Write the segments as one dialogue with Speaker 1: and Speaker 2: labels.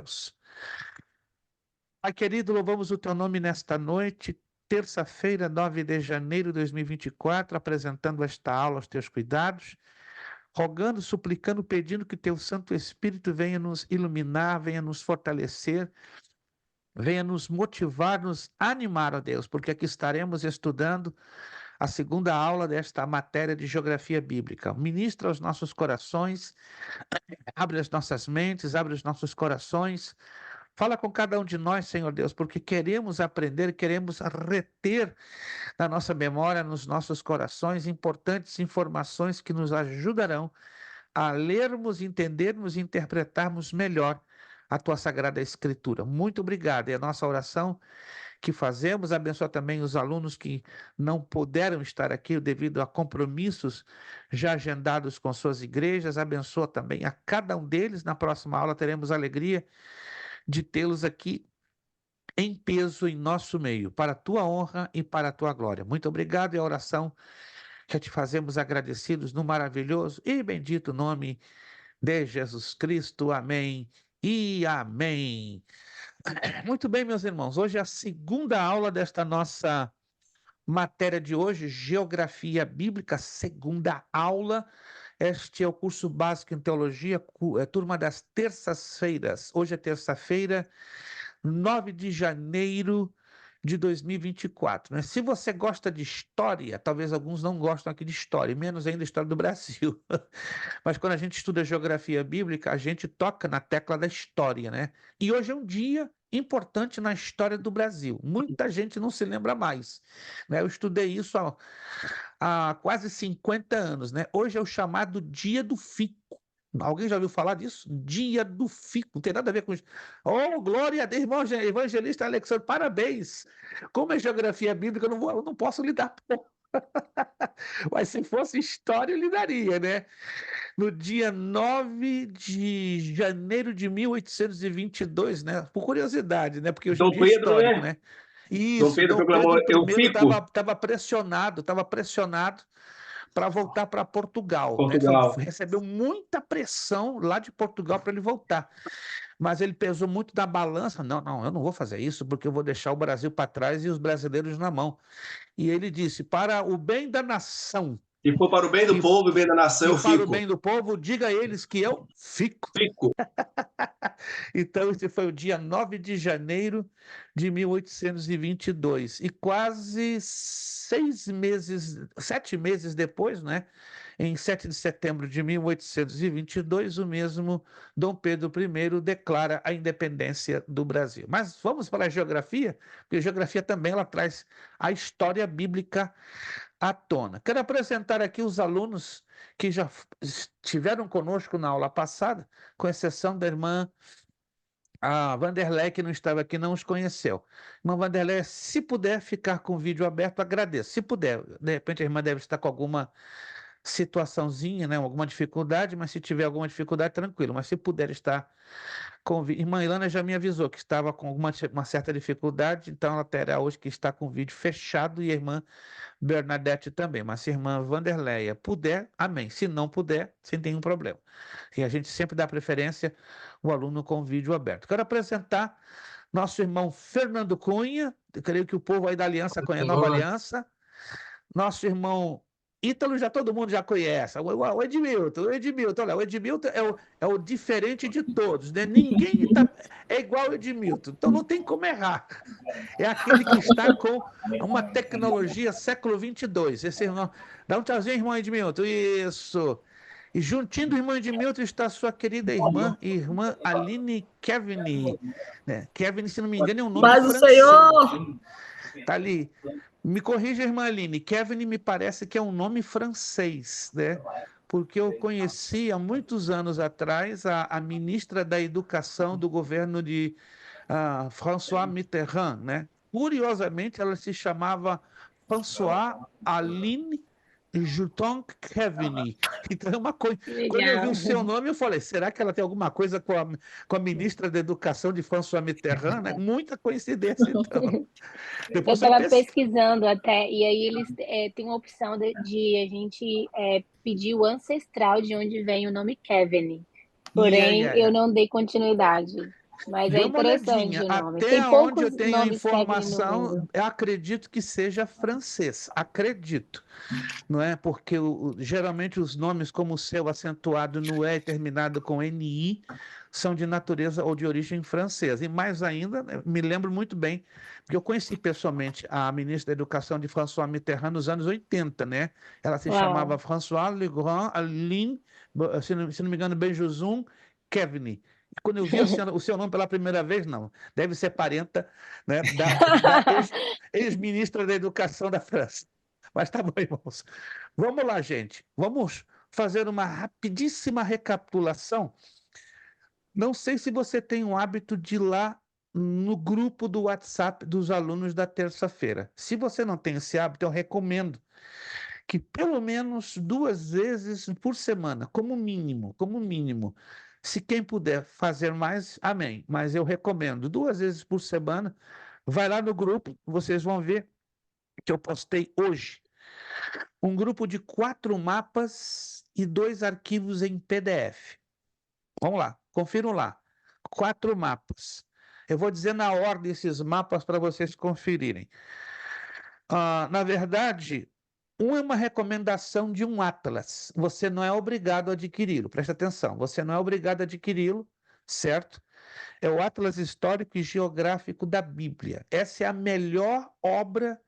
Speaker 1: Deus. Pai querido, louvamos o teu nome nesta noite, terça-feira, 9 de janeiro de 2024, apresentando esta aula aos teus cuidados, rogando, suplicando, pedindo que teu Santo Espírito venha nos iluminar, venha nos fortalecer, venha nos motivar, nos animar, ó Deus, porque aqui estaremos estudando a segunda aula desta matéria de geografia bíblica. Ministra aos nossos corações, abre as nossas mentes, abre os nossos corações. Fala com cada um de nós, Senhor Deus, porque queremos aprender, queremos reter na nossa memória, nos nossos corações, importantes informações que nos ajudarão a lermos, entendermos e interpretarmos melhor a tua Sagrada Escritura. Muito obrigado. É a nossa oração que fazemos. Abençoa também os alunos que não puderam estar aqui devido a compromissos já agendados com suas igrejas. Abençoa também a cada um deles. Na próxima aula teremos a alegria de tê-los aqui em peso em nosso meio, para a tua honra e para a tua glória. Muito obrigado, e a oração que te fazemos agradecidos no maravilhoso e bendito nome de Jesus Cristo. Amém e amém. Muito bem, meus irmãos, hoje é a segunda aula desta nossa matéria de hoje, Geografia Bíblica, segunda aula. Este é o curso básico em teologia, turma das terças-feiras. Hoje é terça-feira, 9 de janeiro de 2024, né? Se você gosta de história, talvez alguns não gostam aqui de história, menos ainda história do Brasil. Mas quando a gente estuda geografia bíblica, a gente toca na tecla da história, né? E hoje é um dia importante na história do Brasil. Muita gente não se lembra mais, né? Eu estudei isso há quase 50 anos, né? Hoje é o chamado Dia do Fico. Alguém já ouviu falar disso? Dia do Fico, não tem nada a ver com isso. Oh, glória a Deus, irmão evangelista Alexandre, parabéns. Como é geografia bíblica, eu não posso lidar. Mas se fosse história, eu lidaria, né? No dia 9 de janeiro de 1822, né? Por curiosidade, né? Porque hoje é um
Speaker 2: Dom
Speaker 1: dia
Speaker 2: Pedro,
Speaker 1: histórico,
Speaker 2: né?
Speaker 1: né?
Speaker 2: Dom
Speaker 1: Isso,
Speaker 2: Pedro
Speaker 1: Dom
Speaker 2: proclamou:
Speaker 1: Pedro
Speaker 2: eu
Speaker 1: I
Speaker 2: fico.
Speaker 1: estava pressionado para voltar para Portugal, né?
Speaker 2: Portugal.
Speaker 1: Recebeu muita pressão lá de Portugal para ele voltar, mas ele pesou muito na balança. Não, eu não vou fazer isso porque eu vou deixar o Brasil para trás e os brasileiros na mão. E ele disse: para o bem da nação
Speaker 2: Se for para o bem do povo e bem da nação, eu
Speaker 1: para o
Speaker 2: fico.
Speaker 1: bem do povo, diga a eles que eu fico.
Speaker 2: Fico.
Speaker 1: Então, esse foi o dia 9 de janeiro de 1822. E quase 7 meses depois, né? Em 7 de setembro de 1822, o mesmo Dom Pedro I declara a independência do Brasil. Mas vamos para a geografia, porque a geografia também ela traz a história bíblica à tona. Quero apresentar aqui os alunos que já estiveram conosco na aula passada, com exceção da irmã Vanderlei, que não estava aqui, não os conheceu. Irmã Vanderlei, se puder ficar com o vídeo aberto, agradeço. Se puder, de repente a irmã deve estar com alguma situaçãozinha, né, alguma dificuldade, mas se tiver alguma dificuldade, tranquilo. Mas se puder estar com o vídeo. Irmã Ilana já me avisou que estava com uma certa dificuldade, então ela terá hoje que estar com o vídeo fechado, e a irmã Bernadette também. Mas se a irmã Vanderleia puder, amém. Se não puder, sem nenhum problema. E a gente sempre dá preferência ao aluno com o vídeo aberto. Quero apresentar nosso irmão Fernando Cunha, eu creio que o povo aí da Aliança conhece, Nova Aliança. Nosso irmão Ítalo, já todo mundo já conhece. O Edmilton, olha, o Edmilton é o diferente de todos, né? Ninguém é igual ao Edmilton, então não tem como errar. É aquele que está com uma tecnologia século 22. Esse irmão, dá um tchauzinho, irmão Edmilton, isso. E juntinho do irmão Edmilton está a sua querida irmã Aline Kevin, né? Kevin, se não me engano, é um nome
Speaker 3: Paz do
Speaker 1: francês.
Speaker 3: Senhor!
Speaker 1: Tá ali. Me corrija, irmã Aline, Kevin me parece que é um nome francês, né? Porque eu conheci há muitos anos atrás a ministra da Educação do governo de François Mitterrand, né? Curiosamente, ela se chamava François Aline Juton Kevin. Então, é uma coisa. Quando eu vi o seu nome, eu falei: será que ela tem alguma coisa com a ministra da Educação de François Mitterrand, né? Muita coincidência, então.
Speaker 4: Eu estava pesquisando até, e aí eles têm uma opção de a gente pedir o ancestral de onde vem o nome Kevin. Porém, eu não dei continuidade. Mas é
Speaker 1: Dê uma
Speaker 4: interessante
Speaker 1: olhadinha.
Speaker 4: o nome.
Speaker 1: Até
Speaker 4: Tem
Speaker 1: onde
Speaker 4: poucos
Speaker 1: eu tenho a
Speaker 4: nomes Kevin no
Speaker 1: informação,
Speaker 4: mundo.
Speaker 1: eu acredito que seja francês. Acredito. Não é? Porque geralmente os nomes como o seu, acentuado no E e terminado com NI, são de natureza ou de origem francesa. E mais ainda, né, me lembro muito bem, porque eu conheci pessoalmente a ministra da Educação de François Mitterrand nos anos 80, né? Ela se chamava
Speaker 4: Uau.
Speaker 1: François Legrand Aline, se não me engano, Benjouzum Kevin. E quando eu vi o seu nome pela primeira vez, não, deve ser parenta, né, da ex-ministra da Educação da França. Mas tá bom, irmãos. Vamos lá, gente. Vamos fazer uma rapidíssima recapitulação. Não sei se você tem o hábito de ir lá no grupo do WhatsApp dos alunos da terça-feira. Se você não tem esse hábito, eu recomendo que pelo menos 2 vezes por semana, como mínimo. Se quem puder fazer mais, amém. Mas eu recomendo 2 vezes por semana. Vai lá no grupo, vocês vão ver que eu postei hoje um grupo de 4 mapas e 2 arquivos em PDF. Vamos lá, confiram lá. 4 mapas. Eu vou dizer na ordem esses mapas para vocês conferirem. Na verdade, um é uma recomendação de um atlas. Você não é obrigado a adquiri-lo. Presta atenção, você não é obrigado a adquiri-lo, certo? É o Atlas Histórico e Geográfico da Bíblia. Essa é a melhor obra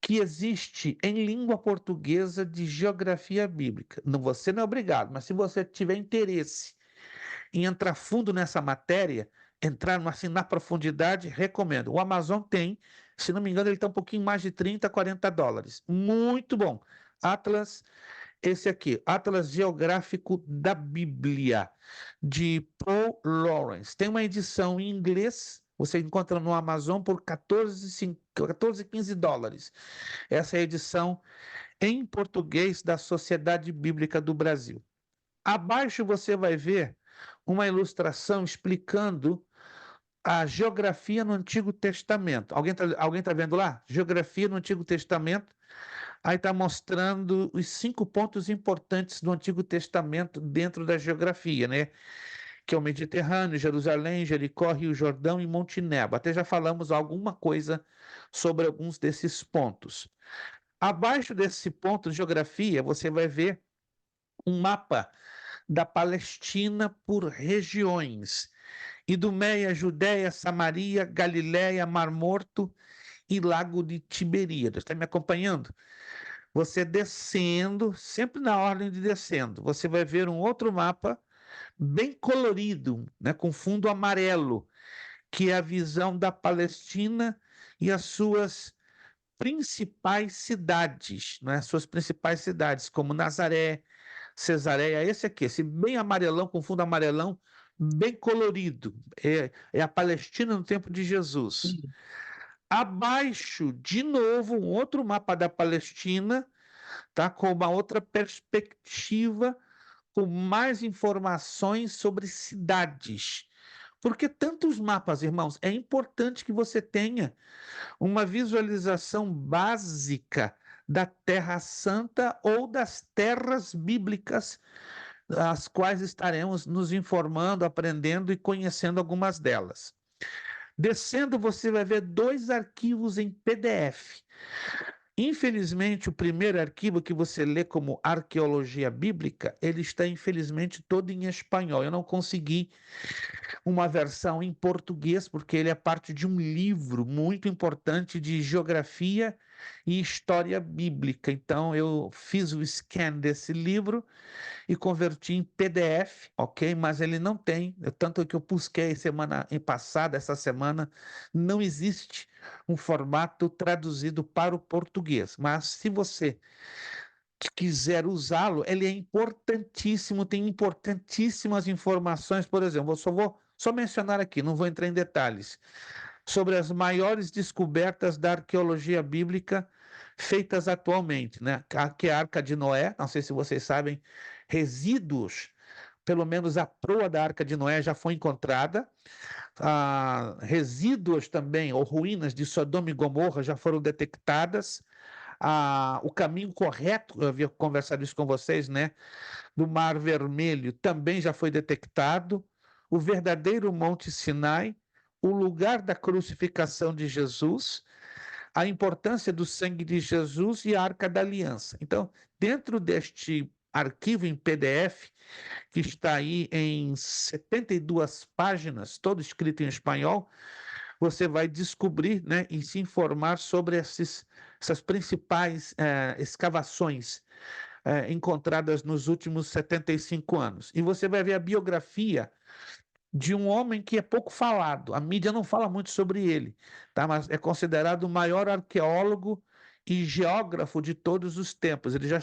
Speaker 1: que existe em língua portuguesa de geografia bíblica. Não, você não é obrigado, mas se você tiver interesse em entrar fundo nessa matéria, entrar assim, na profundidade, recomendo. O Amazon tem, se não me engano, ele está um pouquinho mais de 30, 40 dólares. Muito bom. Atlas, esse aqui, Atlas Geográfico da Bíblia, de Paul Lawrence. Tem uma edição em inglês, você encontra no Amazon por 14, 15 dólares. Essa é a edição em português da Sociedade Bíblica do Brasil. Abaixo você vai ver uma ilustração explicando a geografia no Antigo Testamento. Alguém tá vendo lá? Geografia no Antigo Testamento. Aí está mostrando os 5 pontos importantes do Antigo Testamento dentro da geografia, né? Que é o Mediterrâneo, Jerusalém, Jericó, Rio Jordão e Monte Nebo. Até já falamos alguma coisa sobre alguns desses pontos. Abaixo desse ponto de geografia, você vai ver um mapa da Palestina por regiões. Idumeia, Judéia, Samaria, Galiléia, Mar Morto e Lago de Tiberíades. Está me acompanhando? Você descendo, sempre na ordem de descendo, você vai ver um outro mapa bem colorido, né, com fundo amarelo, que é a visão da Palestina e as suas principais cidades, né, suas principais cidades, como Nazaré, Cesareia, esse aqui, esse bem amarelão, com fundo amarelão, bem colorido. É a Palestina no tempo de Jesus. Abaixo, de novo, um outro mapa da Palestina, tá? Com uma outra perspectiva, com mais informações sobre cidades. Porque tantos mapas, irmãos, é importante que você tenha uma visualização básica da Terra Santa ou das terras bíblicas, as quais estaremos nos informando, aprendendo e conhecendo algumas delas. Descendo, você vai ver 2 arquivos em PDF. Infelizmente, o primeiro arquivo que você lê como arqueologia bíblica, ele está infelizmente todo em espanhol. Eu não consegui uma versão em português, porque ele é parte de um livro muito importante de geografia e história bíblica. Então, eu fiz o scan desse livro e converti em PDF, ok? Mas ele não tem, tanto que eu busquei semana passada, essa semana, não existe um formato traduzido para o português. Mas se você quiser usá-lo, ele é importantíssimo, tem importantíssimas informações, por exemplo, eu só mencionar aqui, não vou entrar em detalhes, sobre as maiores descobertas da arqueologia bíblica feitas atualmente, né? Que é a Arca de Noé, não sei se vocês sabem, resíduos, pelo menos a proa da Arca de Noé já foi encontrada, resíduos também, ou ruínas de Sodoma e Gomorra já foram detectadas, o caminho correto, eu havia conversado isso com vocês, né? Do Mar Vermelho também já foi detectado, o verdadeiro Monte Sinai, o lugar da crucificação de Jesus, a importância do sangue de Jesus e a Arca da Aliança. Então, dentro deste arquivo em PDF, que está aí em 72 páginas, todo escrito em espanhol, você vai descobrir, né, e se informar sobre essas principais escavações encontradas nos últimos 75 anos. E você vai ver a biografia de um homem que é pouco falado. A mídia não fala muito sobre ele, tá? Mas é considerado o maior arqueólogo e geógrafo de todos os tempos. Ele já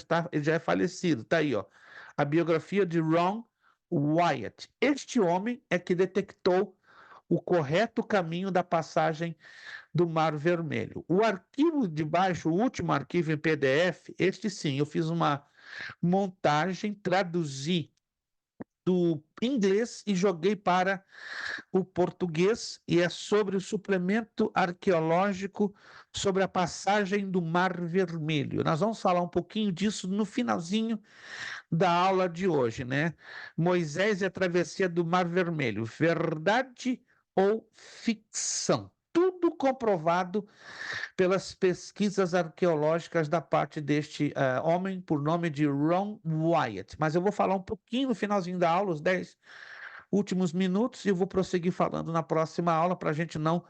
Speaker 1: é falecido. Tá aí, ó. A biografia de Ron Wyatt. Este homem é que detectou o correto caminho da passagem do Mar Vermelho. O arquivo de baixo, o último arquivo em PDF, este sim, eu fiz uma montagem, traduzi do inglês e joguei para o português, e é sobre o suplemento arqueológico sobre a passagem do Mar Vermelho. Nós vamos falar um pouquinho disso no finalzinho da aula de hoje, né? Moisés e a travessia do Mar Vermelho, verdade ou ficção? Tudo comprovado pelas pesquisas arqueológicas da parte deste homem por nome de Ron Wyatt. Mas eu vou falar um pouquinho no finalzinho da aula, os 10 últimos minutos, e eu vou prosseguir falando na próxima aula para a gente não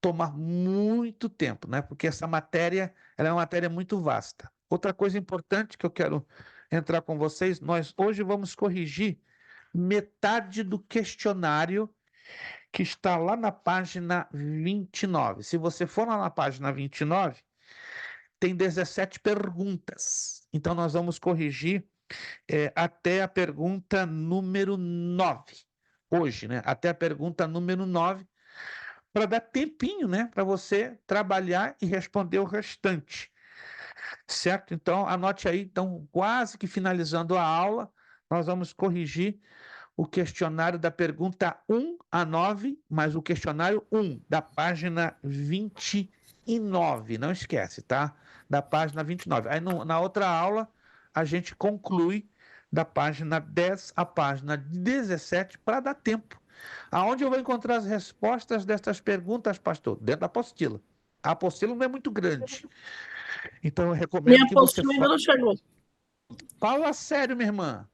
Speaker 1: tomar muito tempo, né? Porque essa matéria, ela é uma matéria muito vasta. Outra coisa importante que eu quero entrar com vocês, nós hoje vamos corrigir metade do questionário que está lá na página 29. Se você for lá na página 29, tem 17 perguntas. Então, nós vamos corrigir até a pergunta número 9. Hoje, né? Até a pergunta número 9, para dar tempinho, né? Para você trabalhar e responder o restante. Certo? Então, anote aí. Então, quase que finalizando a aula, nós vamos corrigir o questionário da pergunta 1 a 9, mas o questionário 1, da página 29. Não esquece, tá? Da página 29. Aí, na outra aula, a gente conclui da página 10 à página 17 para dar tempo. Aonde eu vou encontrar as respostas destas perguntas, pastor? Dentro da apostila. A apostila não é muito grande. Então, eu recomendo
Speaker 3: Minha
Speaker 1: que você...
Speaker 3: apostila ainda não chegou.
Speaker 1: Fala sério, minha irmã.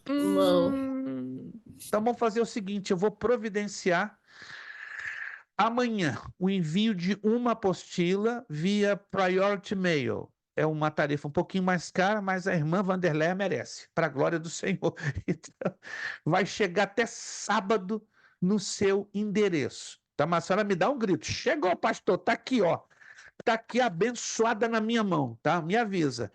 Speaker 3: Não.
Speaker 1: Então, vamos fazer o seguinte, eu vou providenciar amanhã o envio de uma apostila via Priority Mail. É uma tarifa um pouquinho mais cara, mas a irmã Vanderléia merece, para a glória do Senhor. Então, vai chegar até sábado no seu endereço. Tá? Mas a senhora me dá um grito. Chegou, pastor, tá aqui, ó. Tá aqui abençoada na minha mão, tá? Me avisa.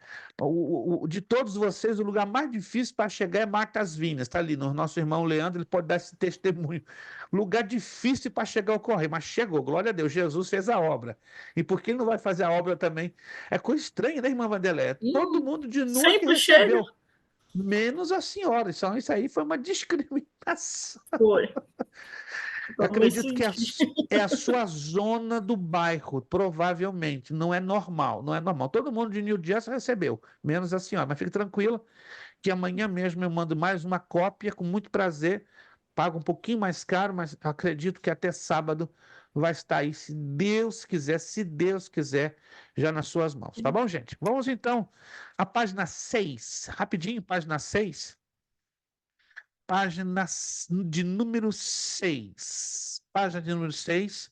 Speaker 1: De todos vocês, o lugar mais difícil para chegar é Martas Vinhas, tá ali, no nosso irmão Leandro, ele pode dar esse testemunho. Lugar difícil para chegar ao correio, mas chegou, glória a Deus, Jesus fez a obra. E por que ele não vai fazer a obra também? É coisa estranha, né, irmã Vandelé? Todo mundo de nua que
Speaker 3: sempre
Speaker 1: recebeu.
Speaker 3: chega.
Speaker 1: Menos a senhora. Então, isso aí foi uma discriminação.
Speaker 3: Foi.
Speaker 1: Eu acredito que é a sua zona do bairro, provavelmente. Não é normal, não é normal. Todo mundo de New Jersey recebeu, menos a senhora. Mas fique tranquila que amanhã mesmo eu mando mais uma cópia, com muito prazer. Pago um pouquinho mais caro, mas acredito que até sábado vai estar aí, se Deus quiser, já nas suas mãos. Tá bom, gente? Vamos então à página 6. Rapidinho, página 6. Página de número 6. Página de número 6.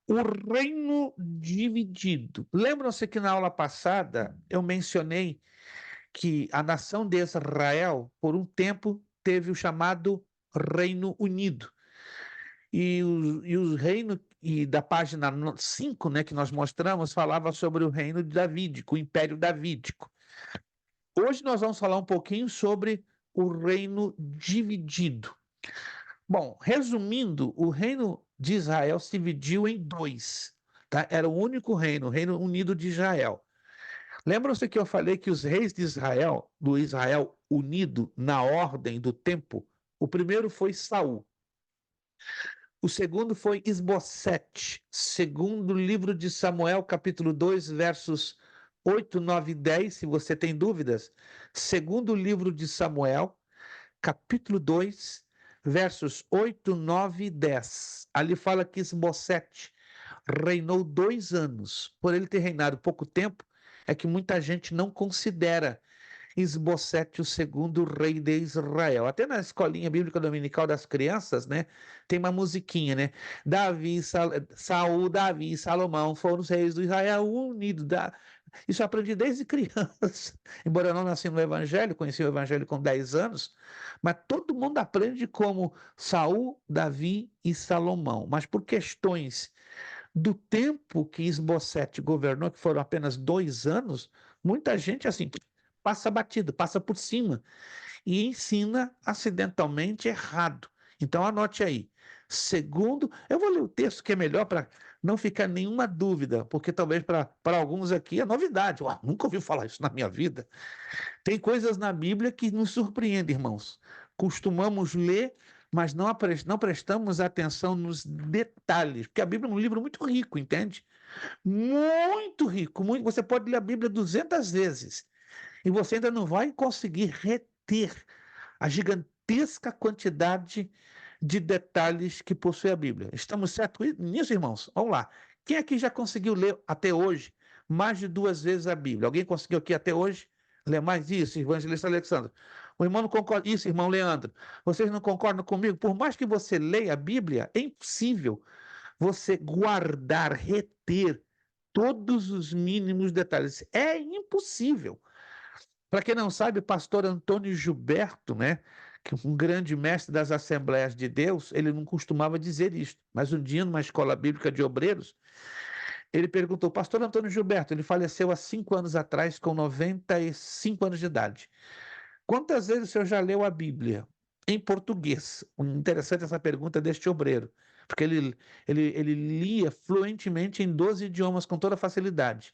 Speaker 1: O reino dividido. Lembram-se que na aula passada eu mencionei que a nação de Israel, por um tempo, teve o chamado Reino Unido. E o reino, e da página 5, né, que nós mostramos, falava sobre o reino davídico, o Império Davídico. Hoje nós vamos falar um pouquinho sobre o reino dividido. Bom, resumindo, o reino de Israel se dividiu em dois, tá? Era o único reino, o Reino Unido de Israel. Lembram-se que eu falei que os reis de Israel, do Israel unido na ordem do tempo, o primeiro foi Saul. O segundo foi Isbosete, segundo livro de Samuel, capítulo 2, versos 8, 9 e 10, se você tem dúvidas. Segundo livro de Samuel, capítulo 2, versos 8, 9 e 10. Ali fala que Isbosete reinou 2 anos. Por ele ter reinado pouco tempo, é que muita gente não considera Isbosete o segundo rei de Israel. Até na escolinha bíblica dominical das crianças, né, tem uma musiquinha, né? Saul, Davi e Salomão foram os reis do Israel unido. Isso eu aprendi desde criança. Embora eu não nasci no Evangelho, conheci o Evangelho com 10 anos, mas todo mundo aprende como Saul, Davi e Salomão. Mas por questões do tempo que Isbosete governou, que foram apenas 2 anos, muita gente assim passa batido, passa por cima e ensina acidentalmente errado. Então anote aí. Segundo, eu vou ler o texto que é melhor para não ficar nenhuma dúvida, porque talvez para alguns aqui é novidade. Nunca ouvi falar isso na minha vida. Tem coisas na Bíblia que nos surpreendem, irmãos. Costumamos ler, mas não prestamos atenção nos detalhes, porque a Bíblia é um livro muito rico, entende? Muito rico. Você pode ler a Bíblia 200 vezes e você ainda não vai conseguir reter a gigantesca quantidade de detalhes que possui a Bíblia. Estamos certos nisso, irmãos? Vamos lá. Quem aqui já conseguiu ler até hoje mais de 2 vezes a Bíblia? Alguém conseguiu aqui até hoje ler mais isso, evangelista Alexandre? O irmão não concorda. Isso, irmão Leandro. Vocês não concordam comigo? Por mais que você leia a Bíblia, é impossível você guardar, reter todos os mínimos detalhes. É impossível. Para quem não sabe, o pastor Antônio Gilberto, né, que é um grande mestre das Assembleias de Deus, ele não costumava dizer isso, mas um dia, numa escola bíblica de obreiros, ele perguntou, pastor Antônio Gilberto, ele faleceu há 5 anos atrás, com 95 anos de idade. Quantas vezes o senhor já leu a Bíblia em português? Interessante essa pergunta deste obreiro, porque ele lia fluentemente em 12 idiomas com toda facilidade.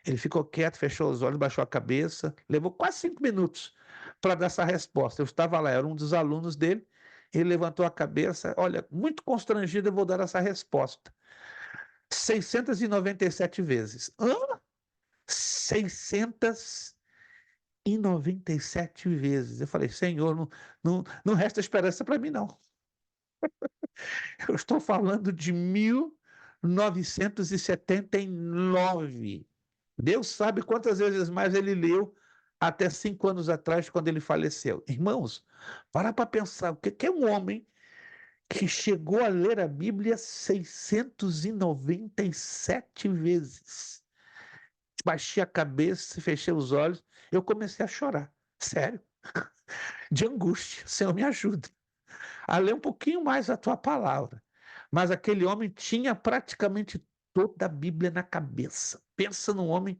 Speaker 1: Ele ficou quieto, fechou os olhos, baixou a cabeça, levou quase 5 minutos para dar essa resposta. Eu estava lá, era um dos alunos dele, ele levantou a cabeça, olha, muito constrangido, eu vou dar essa resposta. 697 vezes. 697 vezes. Eu falei, Senhor, não resta esperança para mim, não. Eu estou falando de 1979. Deus sabe quantas vezes mais ele leu até 5 anos atrás, quando ele faleceu. Irmãos, para pensar, o que é um homem que chegou a ler a Bíblia 697 vezes? Baixei a cabeça, fechei os olhos, eu comecei a chorar, sério, de angústia. Senhor, me ajuda a ler um pouquinho mais a tua palavra. Mas aquele homem tinha praticamente toda a Bíblia na cabeça. Pensa num homem.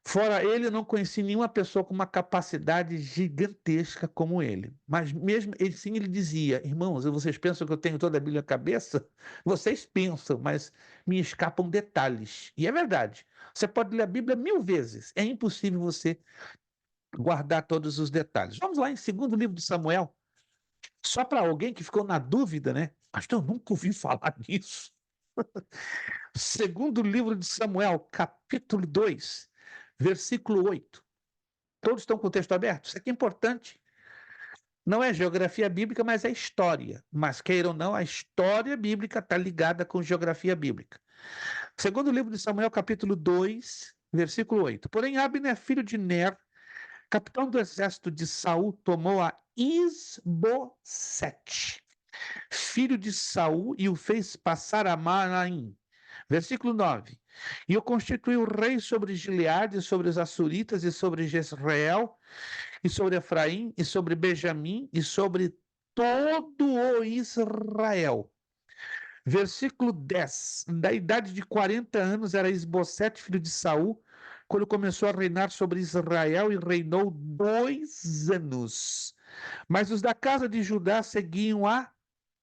Speaker 1: Fora ele, eu não conheci nenhuma pessoa com uma capacidade gigantesca como ele. Mas mesmo assim ele dizia, irmãos, vocês pensam que eu tenho toda a Bíblia na cabeça? Vocês pensam, mas me escapam detalhes. E é verdade. Você pode ler a Bíblia 1000 vezes. É impossível você guardar todos os detalhes. Vamos lá em 2º livro de Samuel. Só para alguém que ficou na dúvida, né? Mas eu nunca ouvi falar nisso. 2º livro de Samuel, capítulo 2. Versículo 8. Todos estão com o texto aberto? Isso aqui é importante. Não é geografia bíblica, mas é história. Mas, queiram ou não, a história bíblica está ligada com geografia bíblica. 2º livro de Samuel, capítulo 2, versículo 8. Porém, Abner, filho de Ner, capitão do exército de Saul, tomou a Isbosete, filho de Saul, e o fez passar a Manaim. Versículo 9. E o constituiu rei sobre Gileade, sobre os Assuritas, e sobre Jezreel, e sobre Efraim, e sobre Benjamim, e sobre todo o Israel. Versículo 10. Da idade de 40 anos era Isbosete, filho de Saul, quando começou a reinar sobre Israel, e reinou 2 anos. Mas os da casa de Judá seguiam a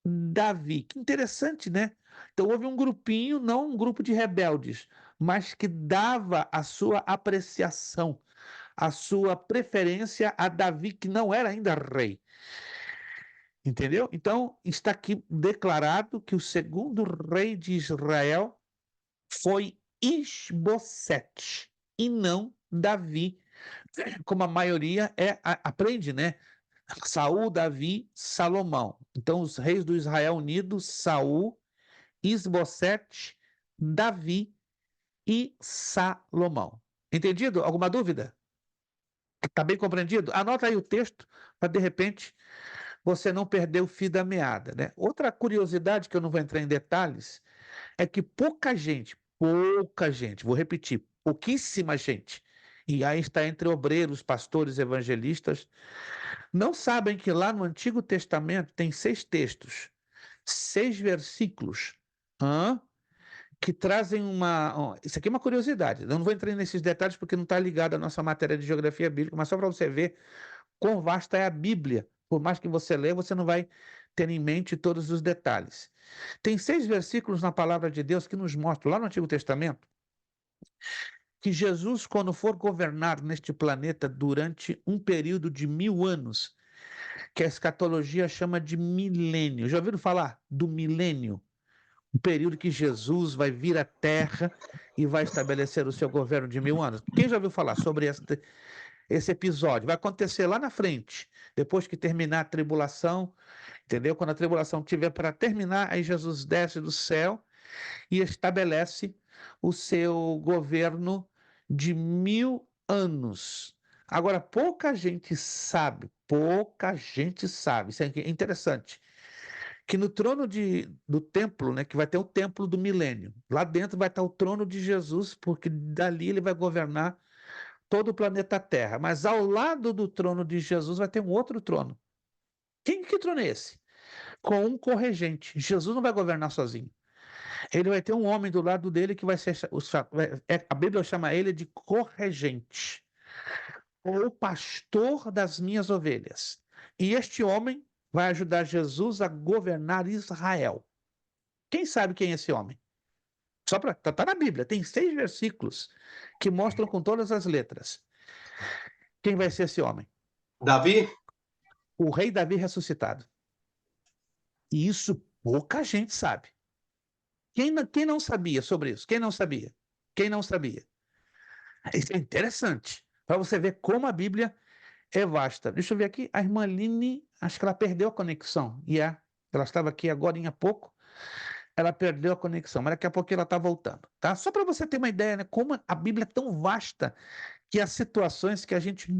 Speaker 1: Davi. Que interessante, né? Então houve um grupinho, não um grupo de rebeldes, mas que dava a sua apreciação, a sua preferência a Davi, que não era ainda rei. Entendeu? Então está aqui declarado que o segundo rei de Israel foi Isbosete e não Davi, como a maioria aprende, né? Saul, Davi, Salomão. Então, os reis do Israel unido, Saul, Isbosete, Davi e Salomão. Entendido? Alguma dúvida? Está bem compreendido? Anota aí o texto para, de repente, você não perder o fio da meada, né? Outra curiosidade, que eu não vou entrar em detalhes, é que pouca gente, vou repetir, pouquíssima gente, e aí está entre obreiros, pastores, evangelistas, não sabem que lá no Antigo Testamento tem 6 textos, 6 versículos, que trazem uma... Isso aqui é uma curiosidade, eu não vou entrar nesses detalhes porque não está ligado à nossa matéria de geografia bíblica, mas só para você ver quão vasta é a Bíblia. Por mais que você leia, você não vai ter em mente todos os detalhes. Tem 6 versículos na palavra de Deus que nos mostram, lá no Antigo Testamento, que Jesus, quando for governar neste planeta durante um período de 1000 anos, que a escatologia chama de milênio. Já ouviram falar do milênio? O período que Jesus vai vir à Terra e vai estabelecer o seu governo de 1000 anos. Quem já ouviu falar sobre esse episódio? Vai acontecer lá na frente, depois que terminar a tribulação, entendeu? Quando a tribulação tiver para terminar, aí Jesus desce do céu e estabelece o seu governo de 1000 anos. Agora, pouca gente sabe, isso é interessante, que no trono do templo, né, que vai ter o templo do milênio, lá dentro vai estar o trono de Jesus, porque dali ele vai governar todo o planeta Terra. Mas ao lado do trono de Jesus vai ter um outro trono. Que trono é esse? Com um corregente. Jesus não vai governar sozinho. Ele vai ter um homem do lado dele que vai ser... A Bíblia chama ele de corregente, ou pastor das minhas ovelhas. E este homem vai ajudar Jesus a governar Israel. Quem sabe quem é esse homem? Só para... Está na Bíblia, tem 6 versículos que mostram com todas as letras. Quem vai ser esse homem?
Speaker 2: Davi?
Speaker 1: O rei Davi ressuscitado. E isso pouca gente sabe. Quem não sabia sobre isso? Quem não sabia? Quem não sabia? Isso é interessante, para você ver como a Bíblia é vasta. Deixa eu ver aqui, a irmã Aline, acho que ela perdeu a conexão. Ela estava aqui agora há pouco, ela perdeu a conexão, mas daqui a pouco ela está voltando, tá? Só para você ter uma ideia, né, como a Bíblia é tão vasta que há situações que a gente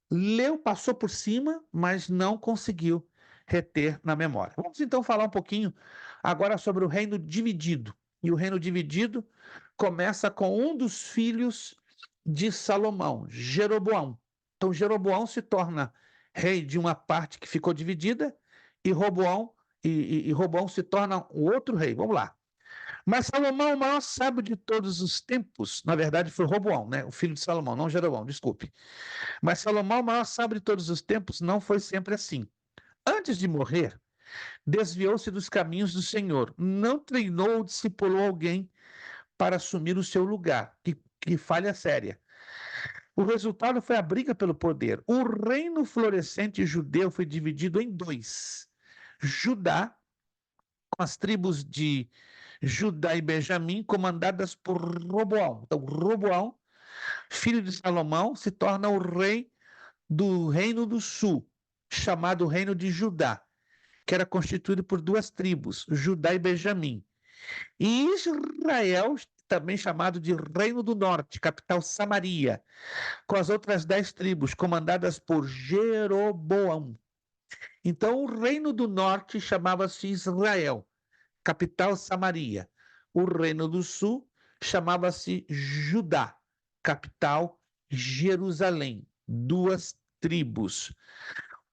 Speaker 1: leu, passou por cima, mas não conseguiu reter na memória. Vamos então falar um pouquinho agora sobre o reino dividido. E o reino dividido começa com um dos filhos de Salomão, Jeroboão. Então Jeroboão se torna rei de uma parte que ficou dividida e Roboão se torna o outro rei. Vamos lá. Mas Salomão, o maior sábio de todos os tempos, na verdade foi Roboão, né? O filho de Salomão, não Jeroboão, desculpe. Mas Salomão, o maior sábio de todos os tempos, não foi sempre assim. Antes de morrer, desviou-se dos caminhos do Senhor, não treinou ou discipulou alguém para assumir o seu lugar. Que falha séria. O resultado foi a briga pelo poder. O reino florescente judeu foi dividido em 2. Judá, com as tribos de Judá e Benjamim, comandadas por Roboão. Então, Roboão, filho de Salomão, se torna o rei do Reino do Sul, chamado Reino de Judá, que era constituído por 2 tribos, Judá e Benjamim. E Israel, também chamado de Reino do Norte, capital Samaria, com as outras 10 tribos, comandadas por Jeroboão. Então, o Reino do Norte chamava-se Israel, capital Samaria. O Reino do Sul chamava-se Judá, capital Jerusalém. 2 tribos.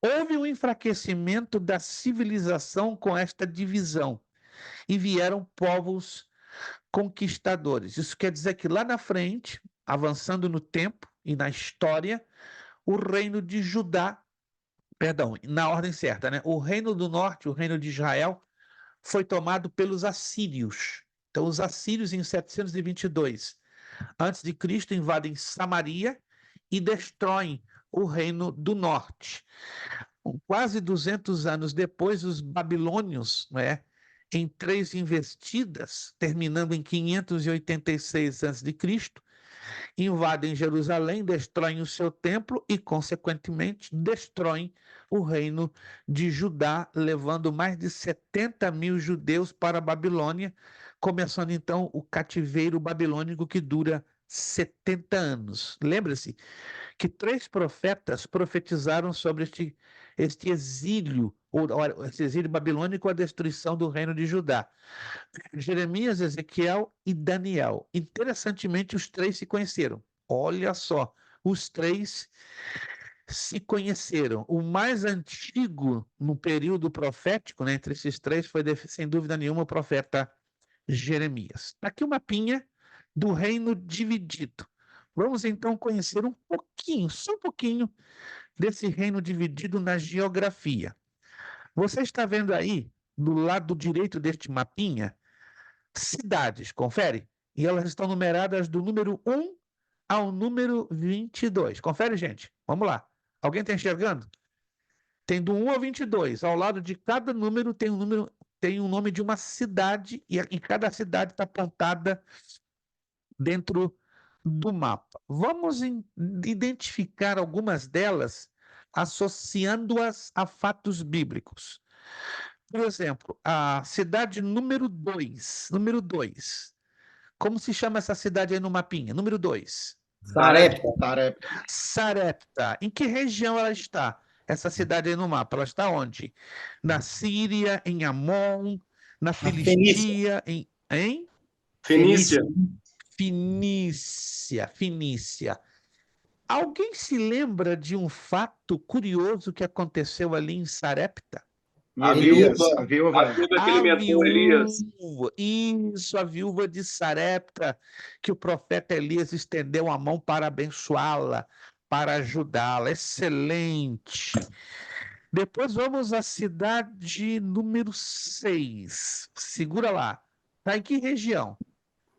Speaker 1: Houve um enfraquecimento da civilização com esta divisão e vieram povos conquistadores. Isso quer dizer que lá na frente, avançando no tempo e na história, o reino de Judá, na ordem certa, né? O reino do norte, o reino de Israel, foi tomado pelos assírios. Então, os assírios, em 722 a.C., invadem Samaria e destroem o reino do norte. Quase 200 anos depois, os babilônios, né, em 3 investidas, terminando em 586 a.C., invadem Jerusalém, destroem o seu templo e, consequentemente, destroem o reino de Judá, levando mais de 70.000 judeus para a Babilônia, começando então o cativeiro babilônico que dura 70 anos. Lembre-se que 3 profetas profetizaram sobre este exílio, esse exílio babilônico, a destruição do reino de Judá. Jeremias, Ezequiel e Daniel. Interessantemente, os 3 se conheceram. Olha só, os 3 se conheceram. O mais antigo no período profético, né, entre esses 3, foi, sem dúvida nenhuma, o profeta Jeremias. Aqui uma mapinha do reino dividido. Vamos então conhecer um pouquinho, só um pouquinho, desse reino dividido na geografia. Você está vendo aí, do lado direito deste mapinha, cidades, confere? E elas estão numeradas do número 1 ao número 22. Confere, gente? Vamos lá. Alguém está enxergando? Tem do 1 ao 22. Ao lado de cada número tem um nome de uma cidade, e cada cidade está apontada dentro do mapa. Vamos identificar algumas delas, associando-as a fatos bíblicos. Por exemplo, a cidade número 2. Número 2. Como se chama essa cidade aí no mapinha? Número 2. Sarepta. Em que região ela está? Essa cidade aí no mapa, ela está onde? Na Síria, em Amon, na Filistia, em
Speaker 2: Fenícia.
Speaker 1: Fenícia. Alguém se lembra de um fato curioso que aconteceu ali em Sarepta?
Speaker 2: A viúva que alimentou Elias.
Speaker 1: Isso, a viúva de Sarepta, que o profeta Elias estendeu a mão para abençoá-la, para ajudá-la. Excelente. Depois vamos à cidade número 6. Segura lá. Está em que região?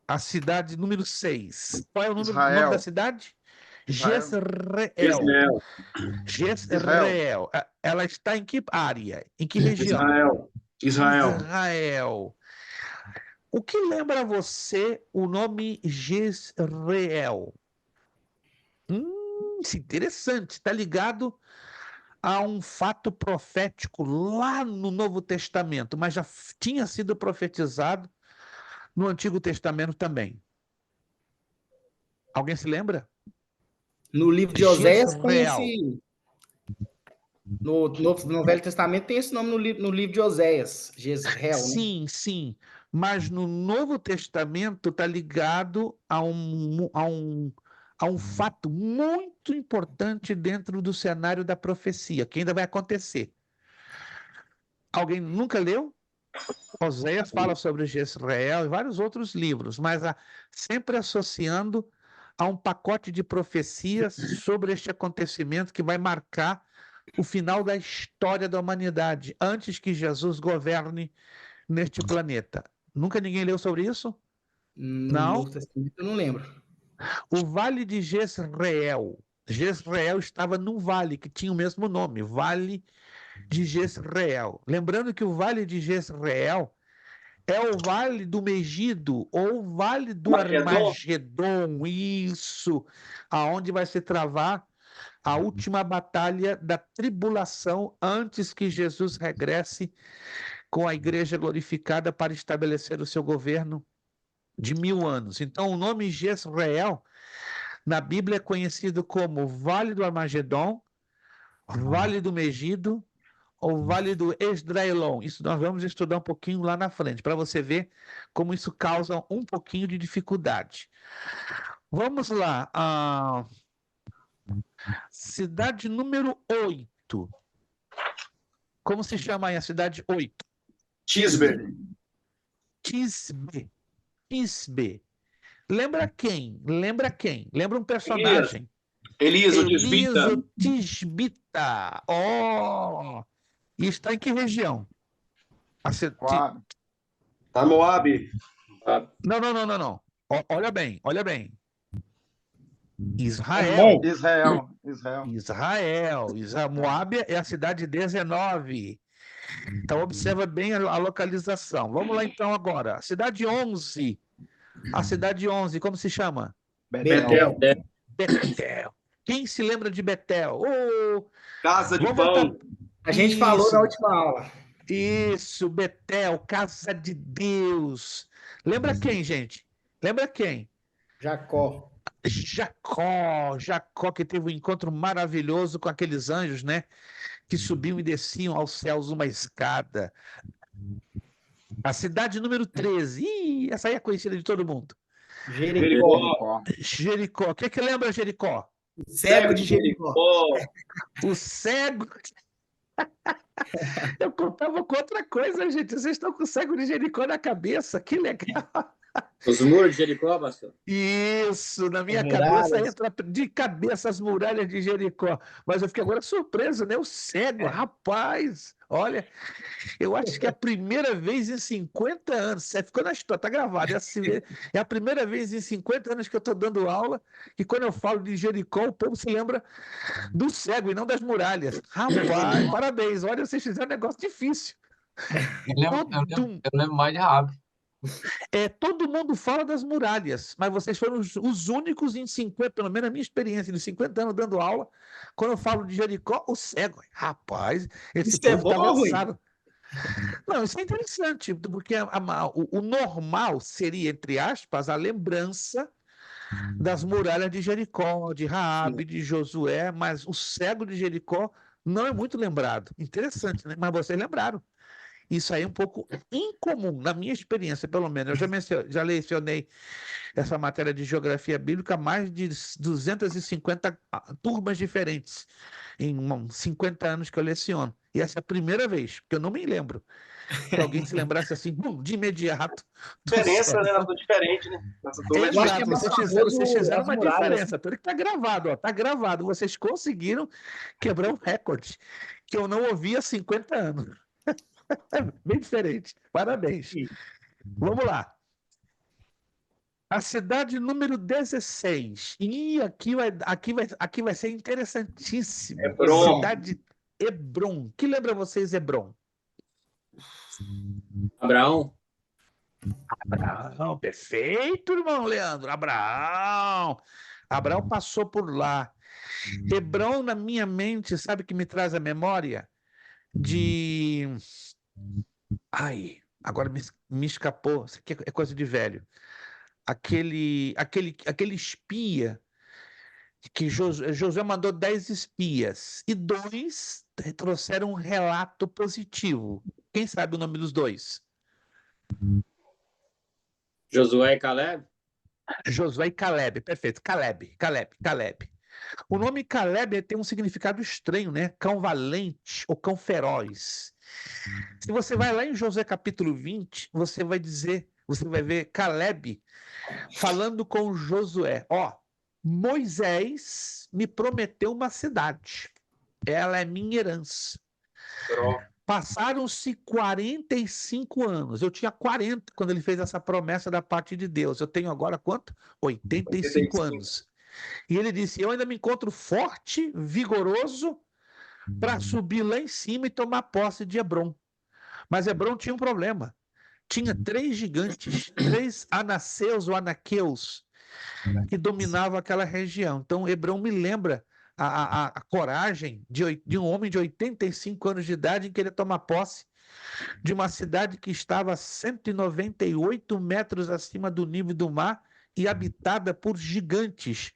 Speaker 1: A cidade número 6. Qual é o nome da cidade?
Speaker 2: Israel.
Speaker 1: Jezreel. Ela está em que área? Em que região? Israel. O que lembra a você o nome Jezreel? Isso é interessante. Está ligado a um fato profético lá no Novo Testamento, mas já tinha sido profetizado no Antigo Testamento também. Alguém se lembra?
Speaker 5: No livro de Oséias tem
Speaker 1: Jezreel.
Speaker 5: esse... No Velho Testamento tem esse nome no livro de Oséias, Jezreel, né?
Speaker 1: Sim. Mas no Novo Testamento está ligado a um fato muito importante dentro do cenário da profecia, que ainda vai acontecer. Alguém nunca leu? Oséias fala sobre Jezreel e vários outros livros, mas sempre associando a um pacote de profecias sobre este acontecimento que vai marcar o final da história da humanidade, antes que Jesus governe neste planeta. Nunca ninguém leu sobre isso?
Speaker 5: No Novo Testamento eu não lembro.
Speaker 1: O Vale de Jezreel. Jezreel estava num vale que tinha o mesmo nome, Vale de Jezreel. Lembrando que o Vale de Jezreel é o Vale do Megido, ou o Vale do Armagedon, isso, aonde vai se travar a última batalha da tribulação antes que Jesus regresse com a igreja glorificada para estabelecer o seu governo de 1000 anos. Então, o nome Jezreel na Bíblia é conhecido como Vale do Armagedon, Vale do Megido, ou Vale do Esdraelon. Isso nós vamos estudar um pouquinho lá na frente, para você ver como isso causa um pouquinho de dificuldade. Vamos lá. Cidade número 8. Como se chama aí a cidade 8?
Speaker 2: Tisbe.
Speaker 1: Lembra quem? Lembra um personagem?
Speaker 2: Elias, o
Speaker 1: Tisbita. E está em que região?
Speaker 2: A Moabe.
Speaker 1: Não. Olha bem. Israel. Moabe é a cidade 19. Então, observa bem a localização. Vamos lá, então, agora. Cidade 11. A cidade 11, como se chama?
Speaker 2: Betel.
Speaker 1: Betel. Quem se lembra de Betel? Oh,
Speaker 2: Casa de
Speaker 1: vamos
Speaker 2: pão.
Speaker 1: voltar.
Speaker 5: A gente falou
Speaker 1: Isso.
Speaker 5: na última aula.
Speaker 1: Isso, Betel, casa de Deus. Lembra quem, gente? Lembra quem?
Speaker 5: Jacó.
Speaker 1: Jacó que teve um encontro maravilhoso com aqueles anjos, né? Que subiam e desciam aos céus uma escada. A cidade número 13. Ih, essa aí é conhecida de todo mundo.
Speaker 5: Jericó.
Speaker 1: Jericó. O que lembra Jericó?
Speaker 5: O cego de Jericó.
Speaker 1: O cego. Eu contava com outra coisa, gente. Vocês estão com o cego de Jericó na cabeça. Que legal.
Speaker 6: Os muros de Jericó, pastor?
Speaker 1: Isso, na minha
Speaker 5: As
Speaker 1: cabeça
Speaker 5: muralhas.
Speaker 1: entra de cabeça as muralhas de Jericó. Mas eu fiquei agora surpreso, né? O cego, rapaz. Olha, eu acho que é a primeira vez em 50 anos. Você ficou na história, tá gravado. É a primeira vez em 50 anos que eu estou dando aula que quando eu falo de Jericó, o povo se lembra do cego e não das muralhas. Rapaz, parabéns. Olha, vocês fizeram um negócio difícil.
Speaker 7: Eu lembro mais de Raabe.
Speaker 1: Todo mundo fala das muralhas, mas vocês foram os únicos em 50, pelo menos a minha experiência, de 50 anos dando aula, quando eu falo de Jericó, o cego. Rapaz, esse
Speaker 5: Isso é
Speaker 1: povo tá
Speaker 5: bom, Rui?
Speaker 1: avançado. Não, isso é interessante, porque o normal seria, entre aspas, a lembrança das muralhas de Jericó, de Raabe, de Josué, mas o cego de Jericó não é muito lembrado. Interessante, né? Mas vocês lembraram. Isso aí é um pouco incomum, na minha experiência, pelo menos. Eu já lecionei essa matéria de geografia bíblica a mais de 250 turmas diferentes, em 50 anos que eu leciono. E essa é a primeira vez, porque eu não me lembro que alguém se lembrasse assim, de imediato.
Speaker 2: Diferença, né? Nós diferente, né? Nossa turma é
Speaker 5: Eu acho que é
Speaker 1: Exato,
Speaker 5: mais
Speaker 1: vocês fizeram
Speaker 5: as
Speaker 1: uma
Speaker 5: muralhas.
Speaker 1: diferença. Tudo que tá gravado, ó, tá gravado. Vocês conseguiram quebrar um recorde que eu não ouvi há 50 anos. Bem diferente. Parabéns. Vamos lá. A cidade número 16. E aqui vai ser interessantíssimo.
Speaker 2: Hebron.
Speaker 1: Cidade Hebron. Que lembra vocês Hebron?
Speaker 6: Abraão?
Speaker 1: Abraão, perfeito, irmão Leandro. Abraão. Abraão passou por lá. Hebron, na minha mente, sabe que me traz a memória de... Ai, agora me escapou. Isso aqui é coisa de velho. Aquele espia que Josué mandou 10 espias e 2 trouxeram um relato positivo. Quem sabe o nome dos 2?
Speaker 6: Josué e Caleb?
Speaker 1: Josué e Caleb, perfeito. Caleb. O nome Caleb tem um significado estranho, né? Cão valente ou cão feroz. Se você vai lá em Josué capítulo 20, você vai ver Caleb falando com Josué. Ó, Moisés me prometeu uma cidade. Ela é minha herança. Passaram-se 45 anos. Eu tinha 40 quando ele fez essa promessa da parte de Deus. Eu tenho agora quanto? 85 anos. E ele disse: eu ainda me encontro forte, vigoroso, para subir lá em cima e tomar posse de Hebron. Mas Hebron tinha um problema. Tinha 3 gigantes, 3 anaceus ou anaqueus, que dominavam aquela região. Então, Hebron me lembra a coragem de um homem de 85 anos de idade em querer tomar posse de uma cidade que estava a 198 metros acima do nível do mar e habitada por gigantes,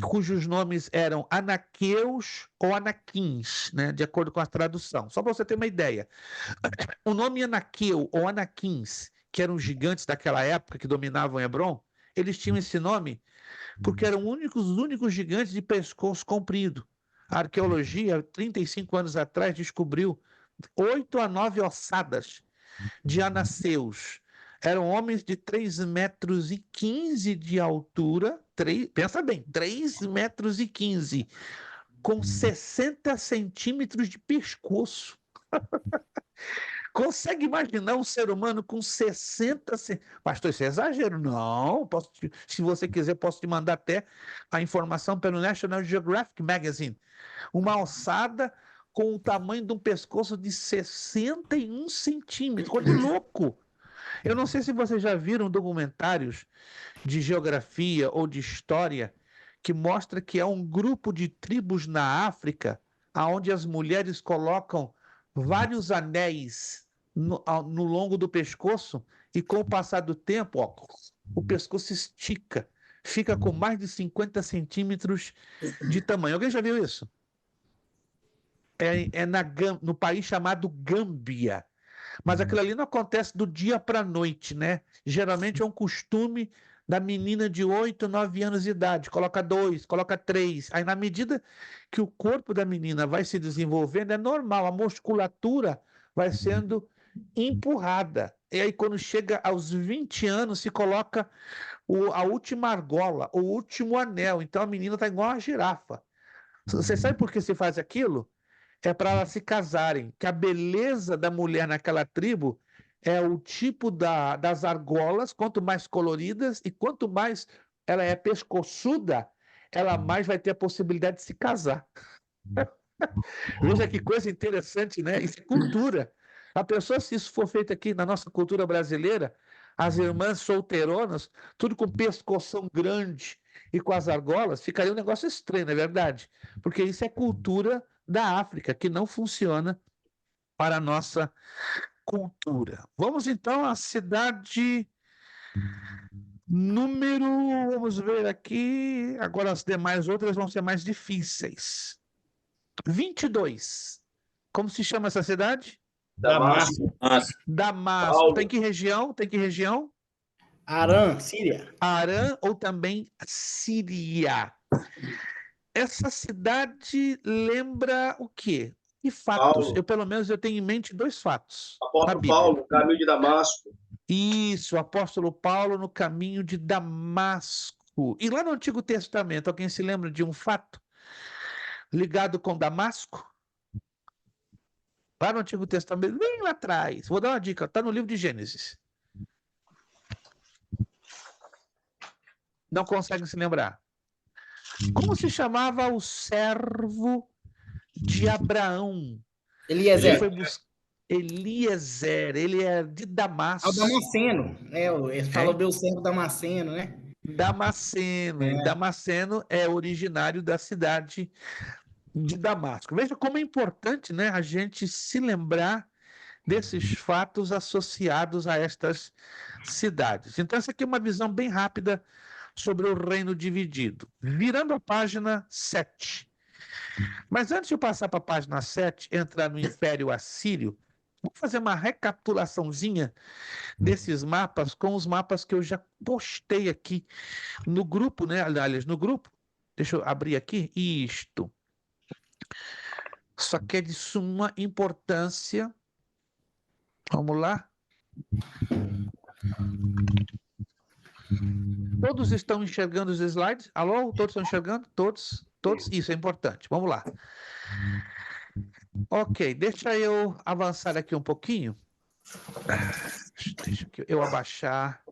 Speaker 1: cujos nomes eram anaqueus ou anaquins, né, de acordo com a tradução. Só para você ter uma ideia. O nome anaqueu ou anaquins, que eram gigantes daquela época que dominavam Hebron, eles tinham esse nome porque eram os únicos gigantes de pescoço comprido. A arqueologia, 35 anos atrás, descobriu 8 a 9 ossadas de anaceus. Eram homens de 3,15 metros de altura, pensa bem, 3,15 metros, com 60 centímetros de pescoço. Consegue imaginar um ser humano com 60 centímetros? Pastor, isso é exagero. Não, se você quiser, posso te mandar até a informação pelo National Geographic Magazine. Uma alçada com o tamanho de um pescoço de 61 centímetros. Coisa de louco. Eu não sei se vocês já viram documentários de geografia ou de história que mostra que é um grupo de tribos na África onde as mulheres colocam vários anéis no longo do pescoço e com o passar do tempo, ó, o pescoço estica, fica com mais de 50 centímetros de tamanho. Alguém já viu isso? No país chamado Gâmbia. Mas aquilo ali não acontece do dia para a noite, né? Geralmente é um costume da menina de 8, 9 anos de idade. Coloca 2, coloca 3. Aí, na medida que o corpo da menina vai se desenvolvendo, é normal, a musculatura vai sendo empurrada. E aí, quando chega aos 20 anos, se coloca a última argola, o último anel. Então, a menina está igual uma girafa. Você sabe por que se faz aquilo? É para elas se casarem, que a beleza da mulher naquela tribo é o tipo das argolas, quanto mais coloridas e quanto mais ela é pescoçuda, ela mais vai ter a possibilidade de se casar. Veja que coisa interessante, né? Isso é cultura. A pessoa, se isso for feito aqui na nossa cultura brasileira, as irmãs solteironas, tudo com pescoção grande e com as argolas, ficaria um negócio estranho, não é verdade? Porque isso é cultura da África, que não funciona para a nossa cultura. Vamos então à cidade número, vamos ver aqui, agora as demais outras vão ser mais difíceis. 22. Como se chama essa cidade?
Speaker 5: Damasco.
Speaker 1: Damasco.
Speaker 2: Paulo.
Speaker 1: Tem que região? Tem que região?
Speaker 5: Arã, Síria.
Speaker 1: Arã ou também Síria. Essa cidade lembra o quê? E fatos?
Speaker 2: Paulo.
Speaker 1: Pelo menos eu tenho em mente 2 fatos. na
Speaker 2: Apóstolo
Speaker 1: Bíblia.
Speaker 2: Paulo, caminho de Damasco.
Speaker 1: Isso, o apóstolo Paulo no caminho de Damasco. E lá no Antigo Testamento, alguém se lembra de um fato ligado com Damasco? Lá no Antigo Testamento, bem lá atrás. Vou dar uma dica, está no livro de Gênesis. Não consegue se lembrar. Como se chamava o servo de Abraão?
Speaker 5: Eliezer.
Speaker 1: Ele foi Eliezer, ele é de Damasco.
Speaker 5: É o Damasceno. Ele fala meu servo Damasceno, né?
Speaker 1: Damasceno. E Damasceno é originário da cidade de Damasco. Veja como é importante, né, a gente se lembrar desses fatos associados a estas cidades. Então, essa aqui é uma visão bem rápida sobre o reino dividido. Virando a página 7. Mas antes de eu passar para a página 7, entrar no Império Assírio, vou fazer uma recapitulaçãozinha desses mapas com os mapas que eu já postei aqui no grupo, né? Aliás, no grupo. Deixa eu abrir aqui. Isto. Só que é de suma importância. Vamos lá. Todos estão enxergando os slides? Alô? Todos estão enxergando? Todos? Todos? Isso é importante. Vamos lá. Ok, deixa eu avançar aqui um pouquinho. Deixa eu abaixar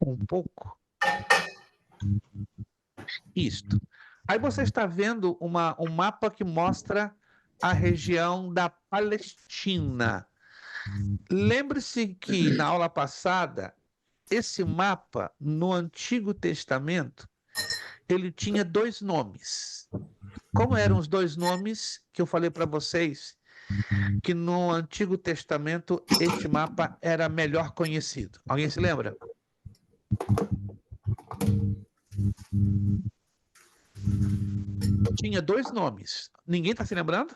Speaker 1: um pouco. Isto. Aí você está vendo um mapa que mostra a região da Palestina. Lembre-se que na aula passada, esse mapa, no Antigo Testamento, ele tinha 2 nomes. Como eram os 2 nomes que eu falei para vocês? Que no Antigo Testamento este mapa era melhor conhecido. Alguém se lembra? Tinha 2 nomes. Ninguém está se lembrando?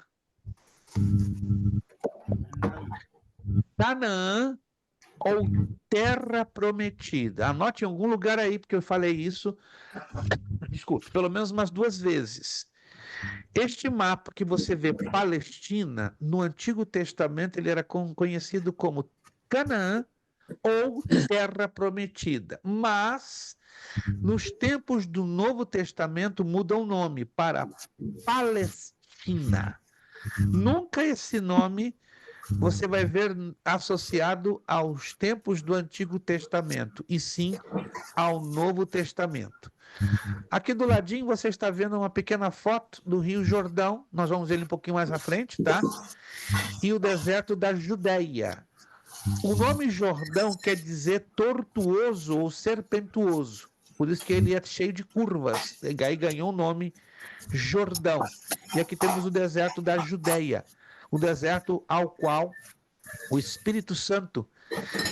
Speaker 1: Canaã ou Terra Prometida. Anote em algum lugar aí, porque eu falei isso, desculpe, pelo menos umas 2 vezes. Este mapa que você vê, Palestina, no Antigo Testamento, ele era conhecido como Canaã ou Terra Prometida. Mas, nos tempos do Novo Testamento, muda o nome para Palestina. Nunca esse nome você vai ver associado aos tempos do Antigo Testamento, e sim ao Novo Testamento. Aqui do ladinho você está vendo uma pequena foto do Rio Jordão, nós vamos ver ele um pouquinho mais à frente, tá? E o deserto da Judéia. O nome Jordão quer dizer tortuoso ou serpentuoso. Por isso que ele é cheio de curvas. E aí ganhou o nome Jordão. E aqui temos o deserto da Judéia, o deserto ao qual o Espírito Santo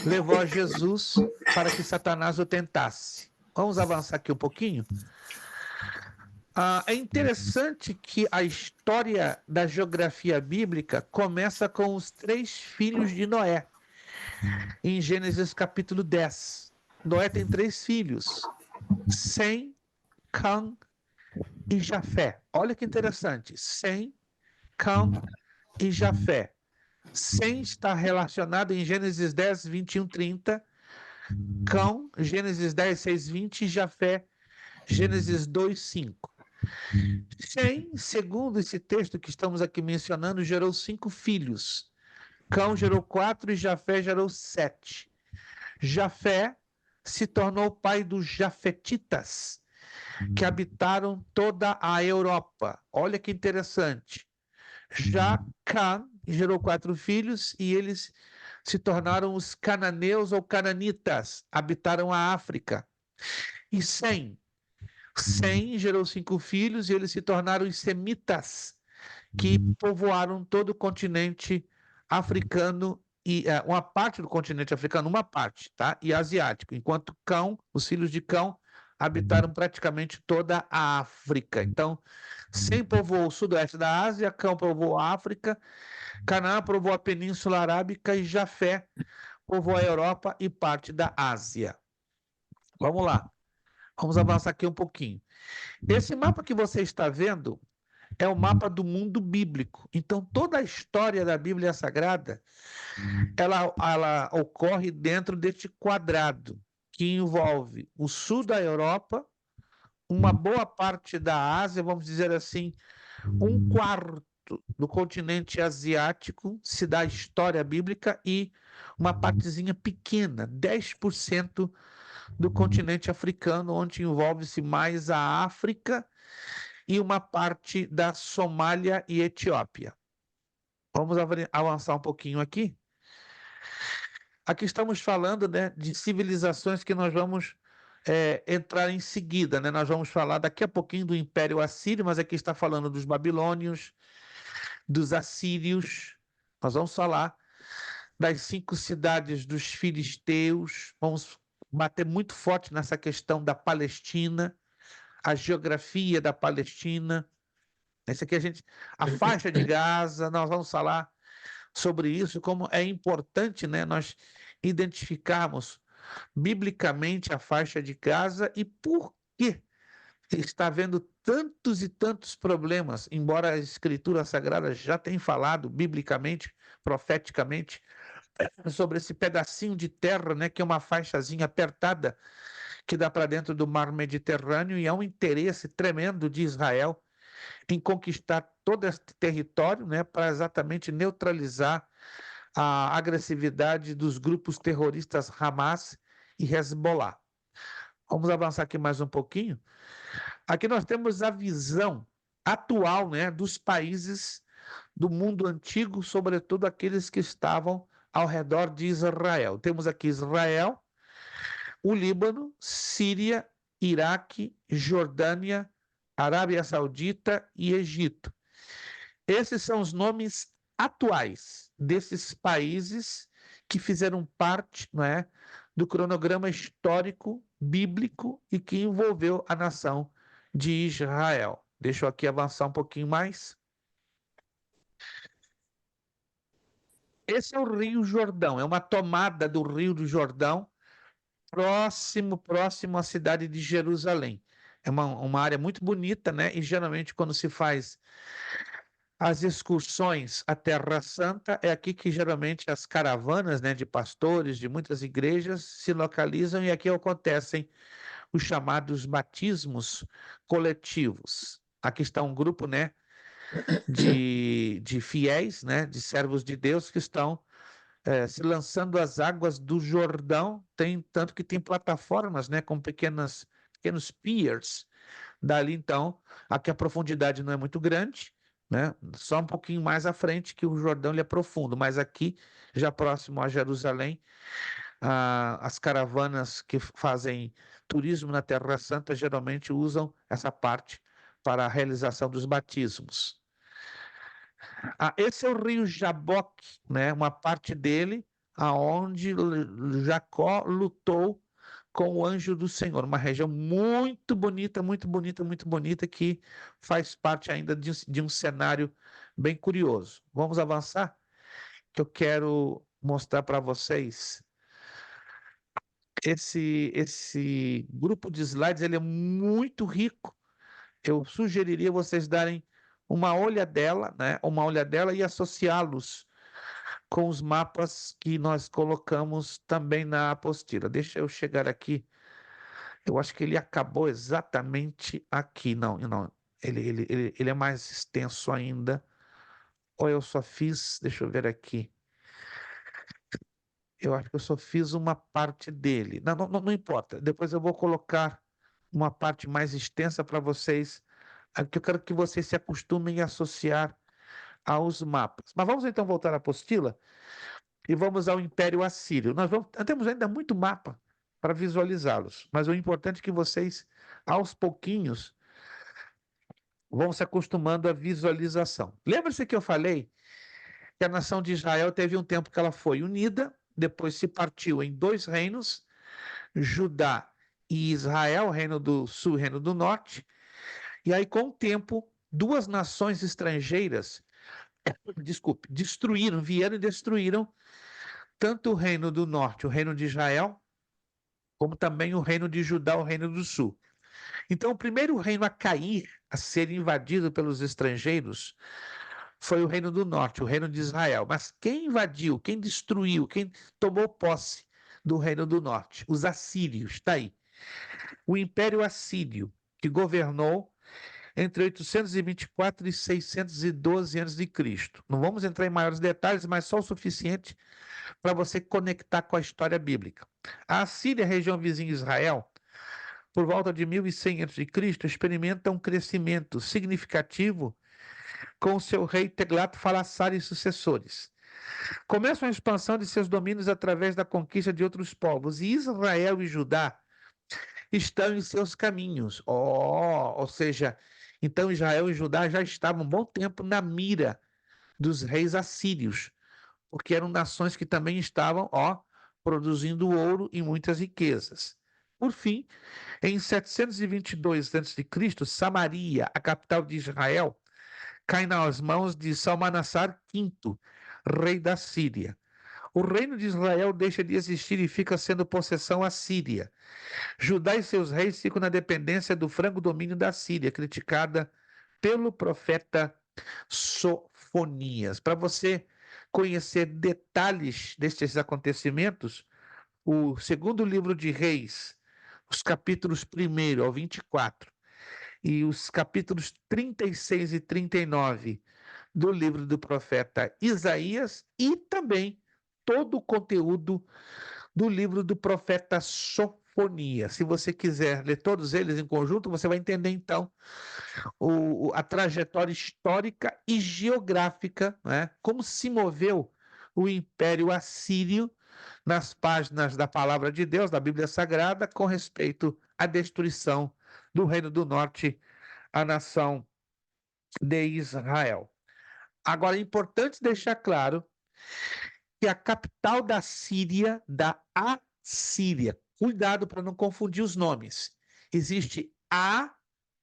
Speaker 1: levou a Jesus para que Satanás o tentasse. Vamos avançar aqui um pouquinho? É interessante que a história da geografia bíblica começa com os 3 filhos de Noé, em Gênesis capítulo 10. Noé tem 3 filhos, Sem, Cã e Jafé. Olha que interessante, Sem, Cã e Jafé. Sem está relacionado em Gênesis 10, 21, 30, Cão, Gênesis 10, 6, 20 e Jafé, Gênesis 2, 5. Sem, segundo esse texto que estamos aqui mencionando, gerou 5 filhos. Cão gerou 4 e Jafé gerou 7. Jafé se tornou pai dos jafetitas, que habitaram toda a Europa. Olha que interessante. Já Cã gerou 4 filhos e eles se tornaram os cananeus ou cananitas, habitaram a África. E Sem gerou 5 filhos e eles se tornaram os semitas, que povoaram todo o continente africano e uma parte do continente africano, uma parte, tá? E asiático, enquanto Cão, os filhos de Cão, habitaram praticamente toda a África. Então, Sem povoou o sudoeste da Ásia, Cão povoou a África, Canaã povoou a Península Arábica e Jafé povoou a Europa e parte da Ásia. Vamos lá. Vamos avançar aqui um pouquinho. Esse mapa que você está vendo é o mapa do mundo bíblico. Então, toda a história da Bíblia Sagrada, ela ocorre dentro deste quadrado, que envolve o sul da Europa, uma boa parte da Ásia, vamos dizer assim, 1/4 do continente asiático se dá a história bíblica e uma partezinha pequena, 10% do continente africano, onde envolve-se mais a África e uma parte da Somália e Etiópia. Vamos avançar um pouquinho aqui. Aqui estamos falando, né, de civilizações que nós vamos entrar em seguida, né? Nós vamos falar daqui a pouquinho do Império Assírio, mas aqui está falando dos babilônios, dos assírios. Nós vamos falar das 5 cidades dos filisteus. Vamos bater muito forte nessa questão da Palestina, a geografia da Palestina. Esse aqui a faixa de Gaza, nós vamos falar sobre isso, como é importante, né, nós identificarmos biblicamente a faixa de Gaza e por que está havendo tantos e tantos problemas, embora a Escritura Sagrada já tenha falado biblicamente, profeticamente, sobre esse pedacinho de terra, né, que é uma faixazinha apertada que dá para dentro do mar Mediterrâneo, e há um interesse tremendo de Israel em conquistar todo esse território, né, para exatamente neutralizar a agressividade dos grupos terroristas Hamas e Hezbollah. Vamos avançar aqui mais um pouquinho. Aqui nós temos a visão atual, né, dos países do mundo antigo, sobretudo aqueles que estavam ao redor de Israel. Temos aqui Israel, o Líbano, Síria, Iraque, Jordânia, Arábia Saudita e Egito. Esses são os nomes atuais desses países que fizeram parte, não é, do cronograma histórico bíblico e que envolveu a nação de Israel. Deixa eu aqui avançar um pouquinho mais. Esse é o Rio Jordão, é uma tomada do Rio do Jordão, próximo à cidade de Jerusalém. É uma área muito bonita, né? E geralmente quando se faz as excursões à Terra Santa, é aqui que geralmente as caravanas, né, de pastores de muitas igrejas se localizam e aqui acontecem os chamados batismos coletivos. Aqui está um grupo, né, de fiéis, né, de servos de Deus que estão se lançando às águas do Jordão, tanto que tem plataformas, né, com pequenos piers. Dali, então, aqui a profundidade não é muito grande, né? Só um pouquinho mais à frente que o Jordão ele é profundo, mas aqui, já próximo a Jerusalém, as caravanas que fazem turismo na Terra Santa geralmente usam essa parte para a realização dos batismos. Esse é o rio Jaboque, né? Uma parte dele, aonde Jacó lutou com o anjo do Senhor, uma região muito bonita, muito bonita, muito bonita, que faz parte ainda de um cenário bem curioso. Vamos avançar? Que eu quero mostrar para vocês. Esse grupo de slides ele é muito rico. Eu sugeriria vocês darem uma olhadela, né? Uma olhadela e associá-los com os mapas que nós colocamos também na apostila. Deixa eu chegar aqui. Eu acho que ele acabou exatamente aqui. Não, não. Ele é mais extenso ainda. Ou eu só fiz. Deixa eu ver aqui. Eu acho que eu só fiz uma parte dele. Não importa. Depois eu vou colocar uma parte mais extensa para vocês. Aqui eu quero que vocês se acostumem a associar aos mapas. Mas vamos então voltar à apostila e vamos ao Império Assírio. Nós temos ainda muito mapa para visualizá-los, mas o importante é que vocês, aos pouquinhos, vão se acostumando à visualização. Lembra-se que eu falei que a nação de Israel teve um tempo que ela foi unida, depois se partiu em 2 reinos, Judá e Israel, reino do sul e reino do norte, e aí com o tempo, 2 nações estrangeiras, vieram e destruíram tanto o reino do norte, o reino de Israel, como também o reino de Judá, o reino do sul. Então, o primeiro reino a cair, a ser invadido pelos estrangeiros, foi o reino do norte, o reino de Israel. Mas quem invadiu, quem destruiu, quem tomou posse do reino do norte? Os assírios, está aí. O Império Assírio, que governou entre 824 e 612 a.C. Não vamos entrar em maiores detalhes, mas só o suficiente para você conectar com a história bíblica. A Assíria, região vizinha de Israel, por volta de 1100 a.C., experimenta um crescimento significativo com seu rei Teglat-Palassar e sucessores. Começam a expansão de seus domínios através da conquista de outros povos, e Israel e Judá estão em seus caminhos. Ou seja, então Israel e Judá já estavam um bom tempo na mira dos reis assírios, porque eram nações que também estavam, produzindo ouro e muitas riquezas. Por fim, em 722 a.C., Samaria, a capital de Israel, cai nas mãos de Salmanassar V, rei da Síria. O reino de Israel deixa de existir e fica sendo possessão assíria. Judá e seus reis ficam na dependência do franco domínio da Síria, criticada pelo profeta Sofonias. Para você conhecer detalhes destes acontecimentos, o segundo livro de Reis, os capítulos 1 ao 24 e os capítulos 36 e 39 do livro do profeta Isaías e também todo o conteúdo do livro do profeta Sofonias. Se você quiser ler todos eles em conjunto, você vai entender então a trajetória histórica e geográfica, né? Como se moveu o Império Assírio nas páginas da Palavra de Deus, da Bíblia Sagrada, com respeito à destruição do Reino do Norte, a nação de Israel. Agora, é importante deixar claro que a capital da Síria, da Assíria, cuidado para não confundir os nomes, existe a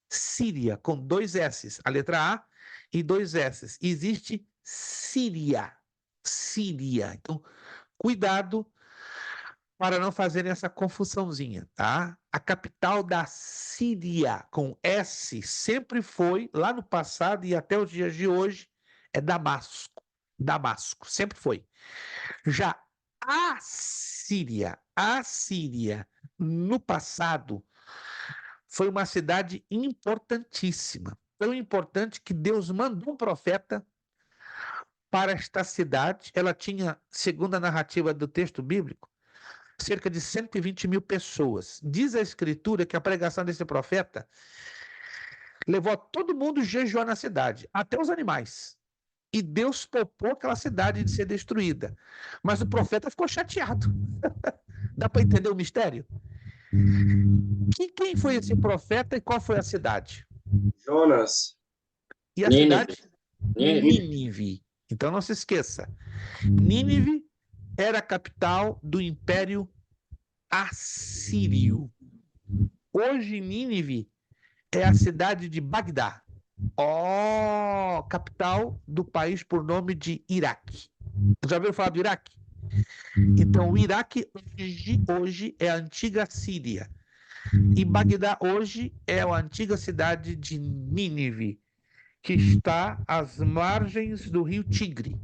Speaker 1: Síria, com 2 S's, a letra A e 2 S's. Existe Síria. Então, cuidado para não fazerem essa confusãozinha, tá? A capital da Síria, com S, sempre foi, lá no passado e até os dias de hoje, é Damasco. Sempre foi. Já a Síria, no passado, foi uma cidade importantíssima. Tão importante que Deus mandou um profeta para esta cidade. Ela tinha, segundo a narrativa do texto bíblico, cerca de 120 mil pessoas. Diz a Escritura que a pregação desse profeta levou todo mundo jejuar na cidade, até os animais. E Deus poupou aquela cidade de ser destruída. Mas o profeta ficou chateado. Dá para entender o mistério? Quem foi esse profeta e qual foi a cidade?
Speaker 2: Jonas.
Speaker 1: E a
Speaker 6: Nínive.
Speaker 1: cidade? Nínive. Então não se esqueça. Nínive era a capital do Império Assírio. Hoje Nínive é a cidade de Bagdá. Capital do país por nome de Iraque. Já ouviu falar do Iraque? Então, o Iraque hoje é a antiga Síria. E Bagdá hoje é a antiga cidade de Nínive, que está às margens do rio Tigre.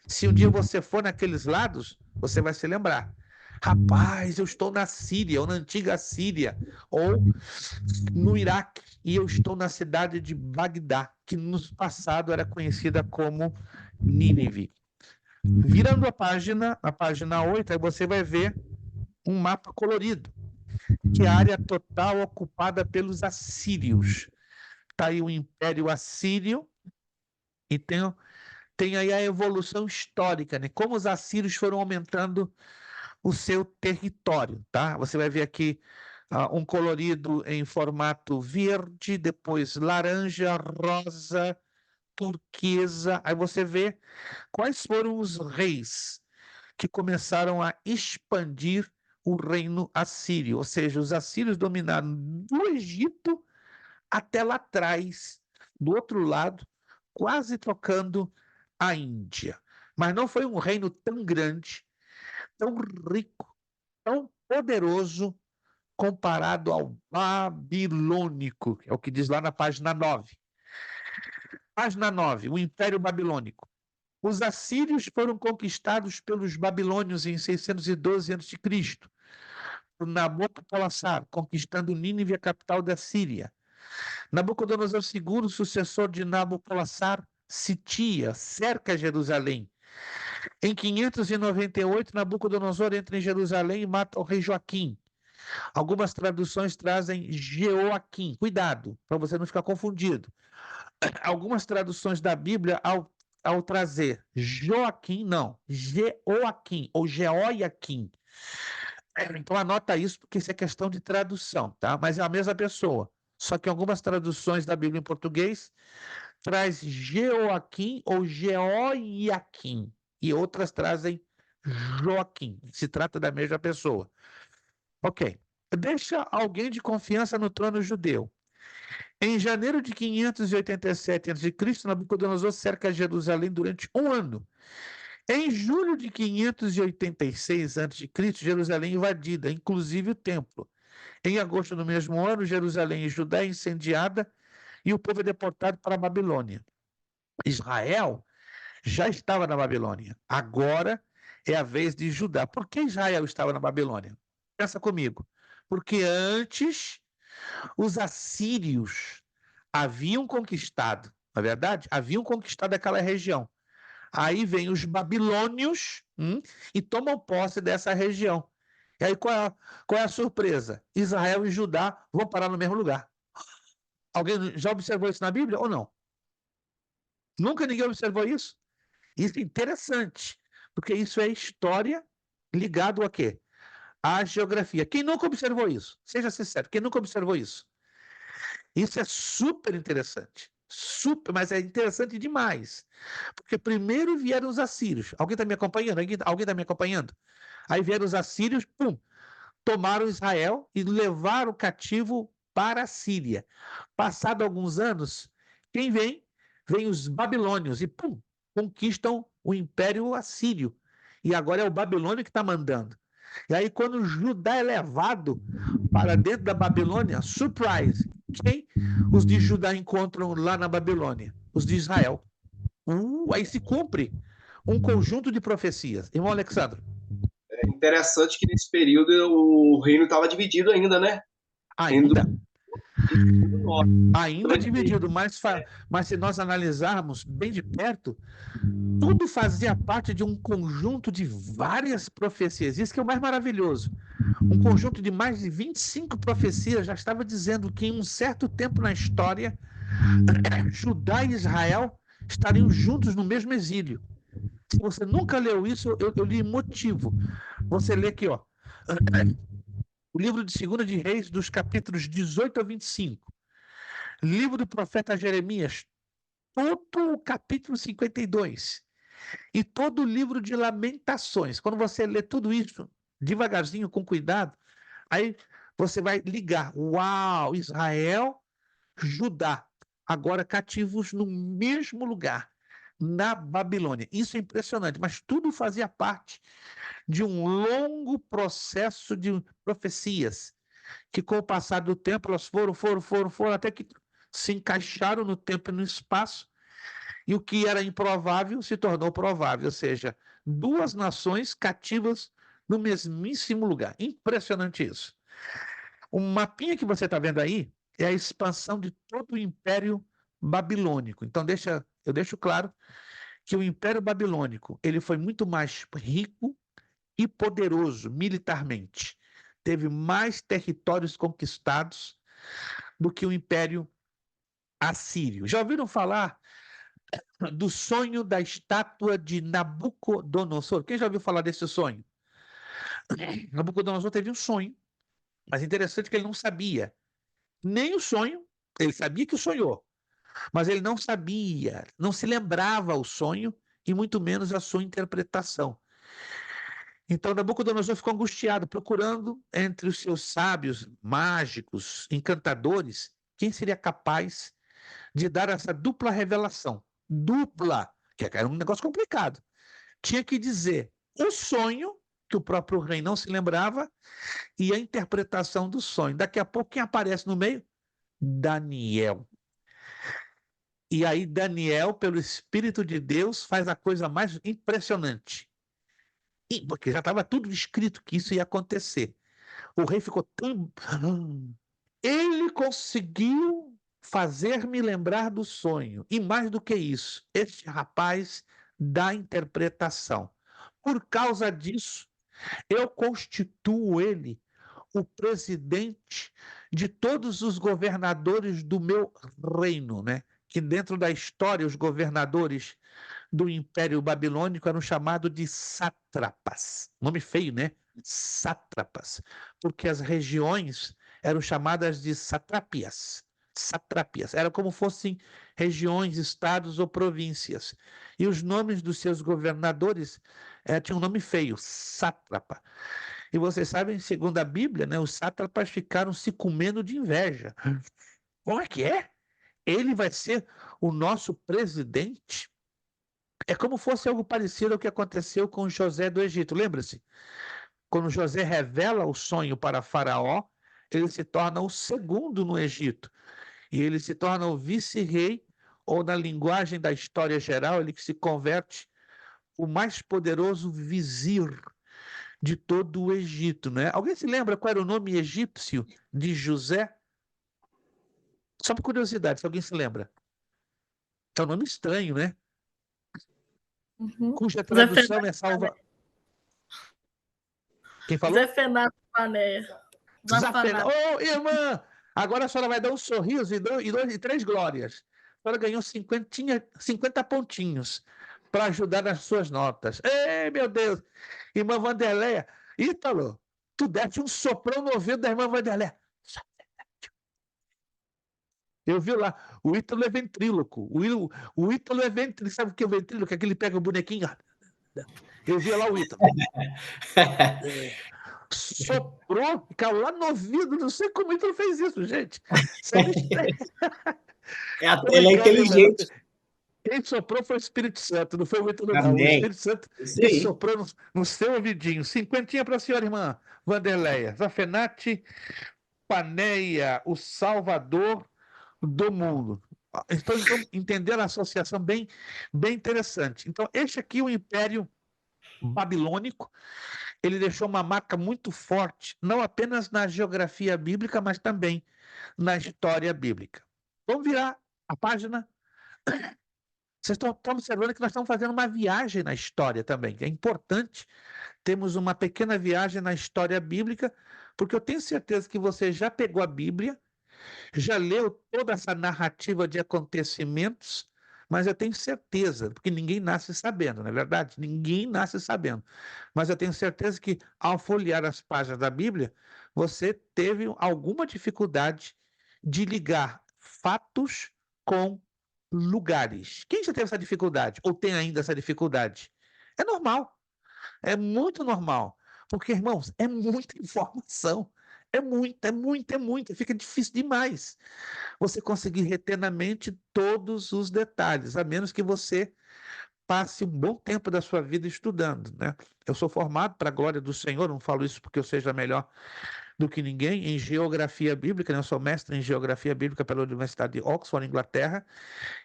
Speaker 1: Se um dia você for naqueles lados, você vai se lembrar. Rapaz, eu estou na Síria, ou na antiga Síria, ou no Iraque, e eu estou na cidade de Bagdá, que no passado era conhecida como Nínive. Virando a página 8, aí você vai ver um mapa colorido, que é a área total ocupada pelos assírios. Está aí o Império Assírio, e tem aí a evolução histórica, né? Como os assírios foram aumentando o seu território, tá? Você vai ver aqui um colorido em formato verde, depois laranja, rosa, turquesa. Aí você vê quais foram os reis que começaram a expandir o reino assírio, ou seja, os assírios dominaram do Egito até lá atrás, do outro lado, quase tocando a Índia. Mas não foi um reino tão grande, tão rico, tão poderoso comparado ao babilônico, é o que diz lá na página 9. Página 9, o Império Babilônico. Os assírios foram conquistados pelos babilônios em 612 a.C., por Nabopolassar, conquistando Nínive, a capital da Síria. Nabucodonosor II, sucessor de Nabopolassar, sitia, cerca Jerusalém. Em 598, Nabucodonosor entra em Jerusalém e mata o rei Joaquim. Algumas traduções trazem Jeoaquim. Cuidado, para você não ficar confundido. Algumas traduções da Bíblia, ao trazer Joaquim, não, Jeoaquim ou Jeoiaquim. Então anota isso, porque isso é questão de tradução, tá? Mas é a mesma pessoa. Só que algumas traduções da Bíblia em português traz Jeoaquim ou Jeoiaquim. E outras trazem Joaquim. Se trata da mesma pessoa. Ok. Deixa alguém de confiança no trono judeu. Em janeiro de 587 a.C., Nabucodonosor cerca Jerusalém durante um ano. Em julho de 586 a.C., Jerusalém é invadida, inclusive o templo. Em agosto do mesmo ano, Jerusalém e Judá é incendiada e o povo é deportado para a Babilônia. Israel já estava na Babilônia. Agora é a vez de Judá. Por que Israel estava na Babilônia? Pensa comigo. Porque antes os assírios haviam conquistado, na verdade, haviam conquistado aquela região. Aí vem os babilônios e tomam posse dessa região. E aí qual é a surpresa? Israel e Judá vão parar no mesmo lugar. Alguém já observou isso na Bíblia ou não? Nunca ninguém observou isso? Isso é interessante, porque isso é história ligado a quê? À geografia. Quem nunca observou isso? Seja sincero, quem nunca observou isso? Isso é super interessante. Super, mas é interessante demais. Porque primeiro vieram os assírios. Alguém está me acompanhando? Alguém está me acompanhando? Aí vieram os assírios, tomaram Israel e levaram o cativo para a Síria. Passado alguns anos, quem vem? Vem os babilônios e conquistam o Império Assírio. E agora é o Babilônio que está mandando. E aí, quando Judá é levado para dentro da Babilônia, surprise! Quem os de Judá encontram lá na Babilônia? Os de Israel. Aí se cumpre um conjunto de profecias. Irmão Alexandre.
Speaker 2: É interessante que nesse período o reino estava dividido ainda, né?
Speaker 1: Ainda dividido, mas se nós analisarmos bem de perto, tudo fazia parte de um conjunto de várias profecias. Isso que é o mais maravilhoso. Um conjunto de mais de 25 profecias já estava dizendo que em um certo tempo na história, Judá e Israel estariam juntos no mesmo exílio. Se você nunca leu isso, eu li motivo. Você lê aqui, ó. O livro de 2 de Reis, dos capítulos 18 a 25. Livro do profeta Jeremias, todo o capítulo 52. E todo o livro de Lamentações. Quando você lê tudo isso devagarzinho, com cuidado, aí você vai ligar. Uau, Israel, Judá, agora cativos no mesmo lugar, na Babilônia. Isso é impressionante, mas tudo fazia parte de um longo processo de profecias, que com o passar do tempo elas foram, até que se encaixaram no tempo e no espaço, e o que era improvável se tornou provável, ou seja, duas nações cativas no mesmíssimo lugar. Impressionante isso. O mapinha que você está vendo aí é a expansão de todo o Império Babilônico. Então, eu deixo claro que o Império Babilônico ele foi muito mais rico e poderoso militarmente. Teve mais territórios conquistados do que o Império Assírio. Já ouviram falar do sonho da estátua de Nabucodonosor? Quem já ouviu falar desse sonho? Nabucodonosor teve um sonho, mas interessante que ele não sabia nem o sonho. Ele sabia que sonhou, mas ele não sabia, não se lembrava o sonho e muito menos a sua interpretação. Então Nabucodonosor ficou angustiado, procurando entre os seus sábios, mágicos, encantadores, quem seria capaz de dar essa dupla revelação. Dupla, que era um negócio complicado. Tinha que dizer o sonho, que o próprio rei não se lembrava, e a interpretação do sonho. Daqui a pouco, quem aparece no meio? Daniel. E aí Daniel, pelo Espírito de Deus, faz a coisa mais impressionante. Porque já estava tudo escrito que isso ia acontecer. O rei ficou tão... Ele conseguiu fazer-me lembrar do sonho. E mais do que isso, este rapaz dá interpretação. Por causa disso, eu constituo ele o presidente de todos os governadores do meu reino, né? Que dentro da história os governadores do Império Babilônico eram chamados de sátrapas. Nome feio, né? Sátrapas. Porque as regiões eram chamadas de satrapias. Satrapias. Era como fossem regiões, estados ou províncias. E os nomes dos seus governadores tinham um nome feio, sátrapa. E vocês sabem, segundo a Bíblia, né, os sátrapas ficaram se comendo de inveja. Como é que é? Ele vai ser o nosso presidente? É como fosse algo parecido ao que aconteceu com José do Egito. Lembra-se? Quando José revela o sonho para Faraó, ele se torna o segundo no Egito. E ele se torna o vice-rei, ou na linguagem da história geral, ele se converte o mais poderoso vizir de todo o Egito, né? Alguém se lembra qual era o nome egípcio de José? Só por curiosidade, se alguém se lembra. É um nome estranho, né? Cuja tradução é salva... Quem falou?
Speaker 3: Zefenapaneia.
Speaker 1: Ô, irmã! Agora a senhora vai dar um sorriso e 3 glórias. A senhora ganhou 50 pontinhos para ajudar nas suas notas. Ei, meu Deus! Irmã Vanderleia, Ítalo, tu deste um soprão no ouvido da irmã Vanderleia. Eu vi lá, o Ítalo é ventríloco. O Ítalo é ventríloco. Sabe o que é o ventríloco? É que ele pega o bonequinho. Eu vi lá o Ítalo. Soprou, caiu lá no ouvido. Não sei como o Ítalo fez isso, gente.
Speaker 5: Ele é inteligente.
Speaker 1: Quem soprou foi o Espírito Santo, não foi o Ítalo, não. O Espírito Santo que soprou no seu ouvidinho. 50 para a senhora, irmã Vanderleia. Zafenate Paneia, o Salvador do mundo. Então entenderam a associação bem interessante. Então, este aqui, o Império Babilônico, ele deixou uma marca muito forte, não apenas na geografia bíblica, mas também na história bíblica. Vamos virar a página. Vocês estão observando que nós estamos fazendo uma viagem na história também. É importante termos uma pequena viagem na história bíblica, porque eu tenho certeza que você já pegou a Bíblia, já leu toda essa narrativa de acontecimentos, mas eu tenho certeza, porque ninguém nasce sabendo, não é verdade? Ninguém nasce sabendo. Mas eu tenho certeza que, ao folhear as páginas da Bíblia, você teve alguma dificuldade de ligar fatos com lugares. Quem já teve essa dificuldade? Ou tem ainda essa dificuldade? É normal. É muito normal. Porque, irmãos, é muita informação. É muita, é muita, é muita. Fica difícil demais você conseguir reter na mente todos os detalhes, a menos que você passe um bom tempo da sua vida estudando, né? Eu sou formado, para a glória do Senhor, não falo isso porque eu seja melhor do que ninguém, em geografia bíblica, né? Eu sou mestre em geografia bíblica pela Universidade de Oxford, Inglaterra.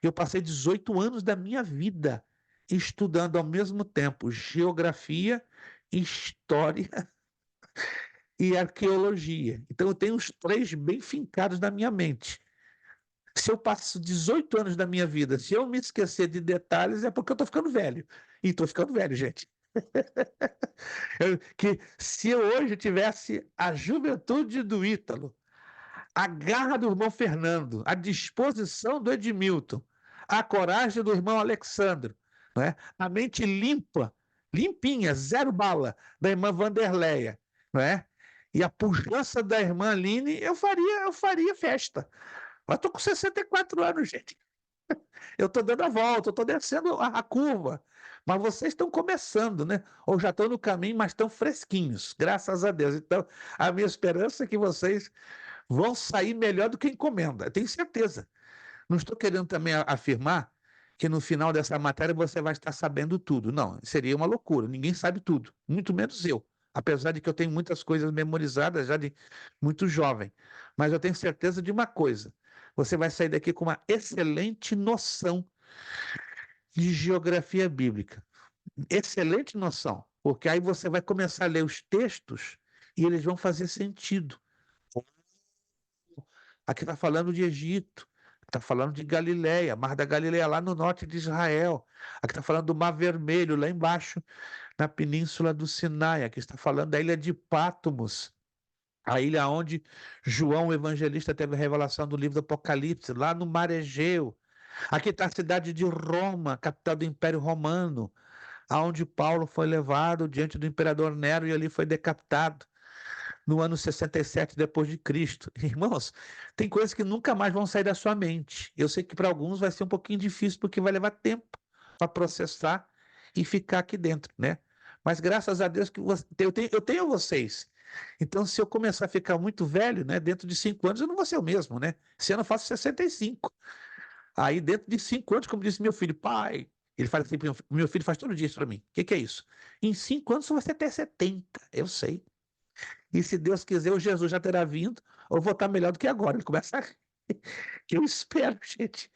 Speaker 1: Eu passei 18 anos da minha vida estudando ao mesmo tempo geografia, história e arqueologia. Então eu tenho os três bem fincados na minha mente. Se eu passo 18 anos da minha vida, se eu me esquecer de detalhes, é porque eu estou ficando velho. E estou ficando velho, gente. Que se eu hoje tivesse a juventude do Ítalo, a garra do irmão Fernando, a disposição do Edmilton, a coragem do irmão Alexandre, não é? A mente limpa, limpinha, zero bala, da irmã Vanderleia, não é? E a pujança da irmã Aline, eu faria festa. Mas estou com 64 anos, gente. Eu estou dando a volta, eu estou descendo a curva. Mas vocês estão começando, né? Ou já estão no caminho, mas estão fresquinhos, graças a Deus. Então, a minha esperança é que vocês vão sair melhor do que encomenda. Eu tenho certeza. Não estou querendo também afirmar que no final dessa matéria você vai estar sabendo tudo. Não, seria uma loucura. Ninguém sabe tudo, muito menos eu. Apesar de que eu tenho muitas coisas memorizadas já de muito jovem. Mas eu tenho certeza de uma coisa. Você vai sair daqui com uma excelente noção de geografia bíblica. Excelente noção. Porque aí você vai começar a ler os textos e eles vão fazer sentido. Aqui está falando de Egito, está falando de Galileia, Mar da Galileia, lá no norte de Israel. Aqui está falando do Mar Vermelho, lá embaixo, na península do Sinai. Aqui está falando da ilha de Pátimos, a ilha onde João, o evangelista, teve a revelação do livro do Apocalipse, lá no Mar Egeu. Aqui está a cidade de Roma, capital do Império Romano, aonde Paulo foi levado diante do imperador Nero e ali foi decapitado no ano 67 depois de Cristo. Irmãos, tem coisas que nunca mais vão sair da sua mente. Eu sei que para alguns vai ser um pouquinho difícil porque vai levar tempo para processar e ficar aqui dentro, né? Mas graças a Deus que eu tenho vocês. Então, se eu começar a ficar muito velho, né, dentro de 5 anos eu não vou ser o mesmo, né? Esse ano eu faço 65. Aí, dentro de 5 anos, como disse meu filho, pai, ele fala assim, meu filho faz todo dia isso para mim. O que é isso? Em 5 anos você vai ter 70. Eu sei. E se Deus quiser, o Jesus já terá vindo, ou vou estar melhor do que agora. Ele começa a... Eu espero, gente,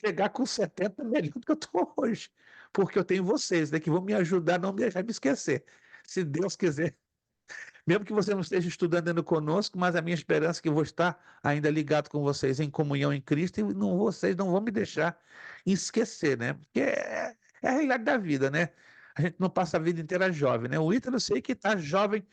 Speaker 1: chegar com 70 melhor do que eu estou hoje. Porque eu tenho vocês, né, que vão me ajudar a não me deixar me esquecer. Se Deus quiser. Mesmo que você não esteja estudando ainda conosco, mas a minha esperança é que eu vou estar ainda ligado com vocês em comunhão em Cristo e vocês não vão me deixar esquecer, né? Porque é a realidade da vida, né? A gente não passa a vida inteira jovem, né? O Ítalo eu sei que está jovem,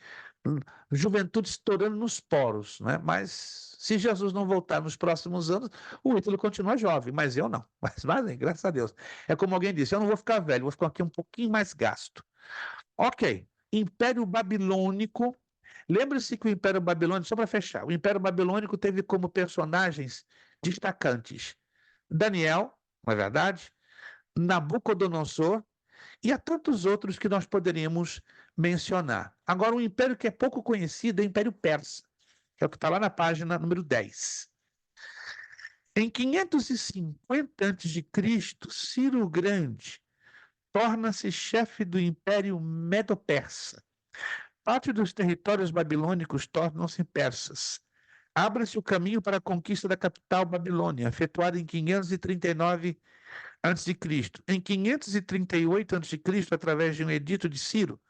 Speaker 1: juventude estourando nos poros, né? Mas se Jesus não voltar nos próximos anos, o Ítalo continua jovem, mas eu não. Mas graças a Deus. É como alguém disse, eu não vou ficar velho, vou ficar aqui um pouquinho mais gasto. Ok, Império Babilônico. Lembre-se que o Império Babilônico, só para fechar, o Império Babilônico teve como personagens destacantes Daniel, não é verdade? Nabucodonosor e há tantos outros que nós poderíamos mencionar. Agora, um império que é pouco conhecido é o Império Persa, que é o que está lá na página número 10. Em 550 a.C., Ciro o Grande torna-se chefe do Império Medo-Persa. Parte dos territórios babilônicos tornam-se persas. Abre-se o caminho para a conquista da capital Babilônia, efetuada em 539 a.C. Em 538 a.C., através de um edito de Ciro,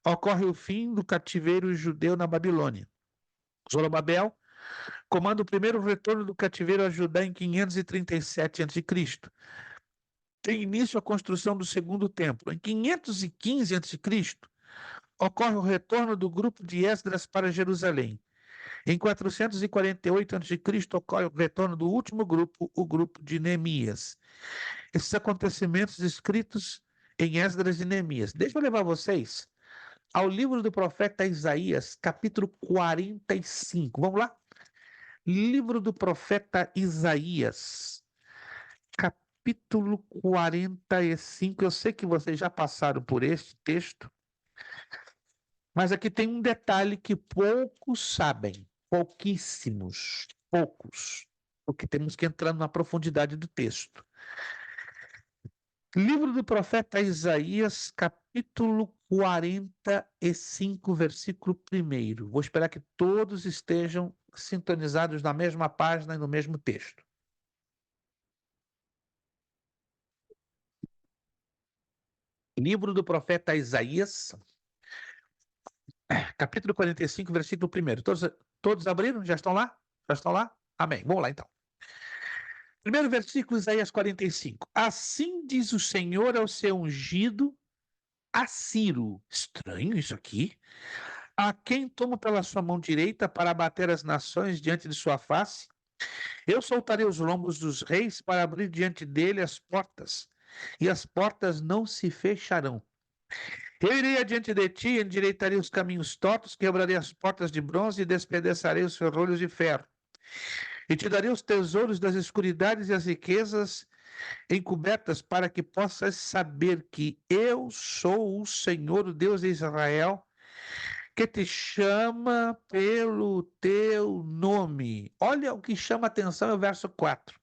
Speaker 1: ocorre o fim do cativeiro judeu na Babilônia. Zorobabel comanda o primeiro retorno do cativeiro a Judá em 537 a.C. tem início a construção do segundo templo. Em 515 a.C., ocorre o retorno do grupo de Esdras para Jerusalém. Em 448 a.C., ocorre o retorno do último grupo, o grupo de Neemias. Esses acontecimentos escritos em Esdras e Neemias. Deixa eu levar vocês ao livro do profeta Isaías, capítulo 45. Vamos lá? Livro do profeta Isaías, capítulo 45. Eu sei que vocês já passaram por este texto, mas aqui tem um detalhe que poucos sabem, pouquíssimos, poucos, porque temos que entrar na profundidade do texto. Livro do profeta Isaías, capítulo 45, versículo 1. Vou esperar que todos estejam sintonizados na mesma página e no mesmo texto. Livro do profeta Isaías, capítulo 45, versículo 1. Todos abriram? Já estão lá? Já estão lá? Amém. Vamos lá, então. Primeiro versículo, Isaías 45. Assim diz o Senhor ao seu ungido, a Ciro. Estranho isso aqui. A quem tomo pela sua mão direita para abater as nações diante de sua face. Eu soltarei os lombos dos reis para abrir diante dele as portas, e as portas não se fecharão. Eu irei adiante de ti, endireitarei os caminhos tortos, quebrarei as portas de bronze e despedaçarei os ferrolhos de ferro. E te darei os tesouros das escuridades e as riquezas encobertas, para que possas saber que eu sou o Senhor, o Deus de Israel, que te chama pelo teu nome. Olha o que chama a atenção é o verso 4.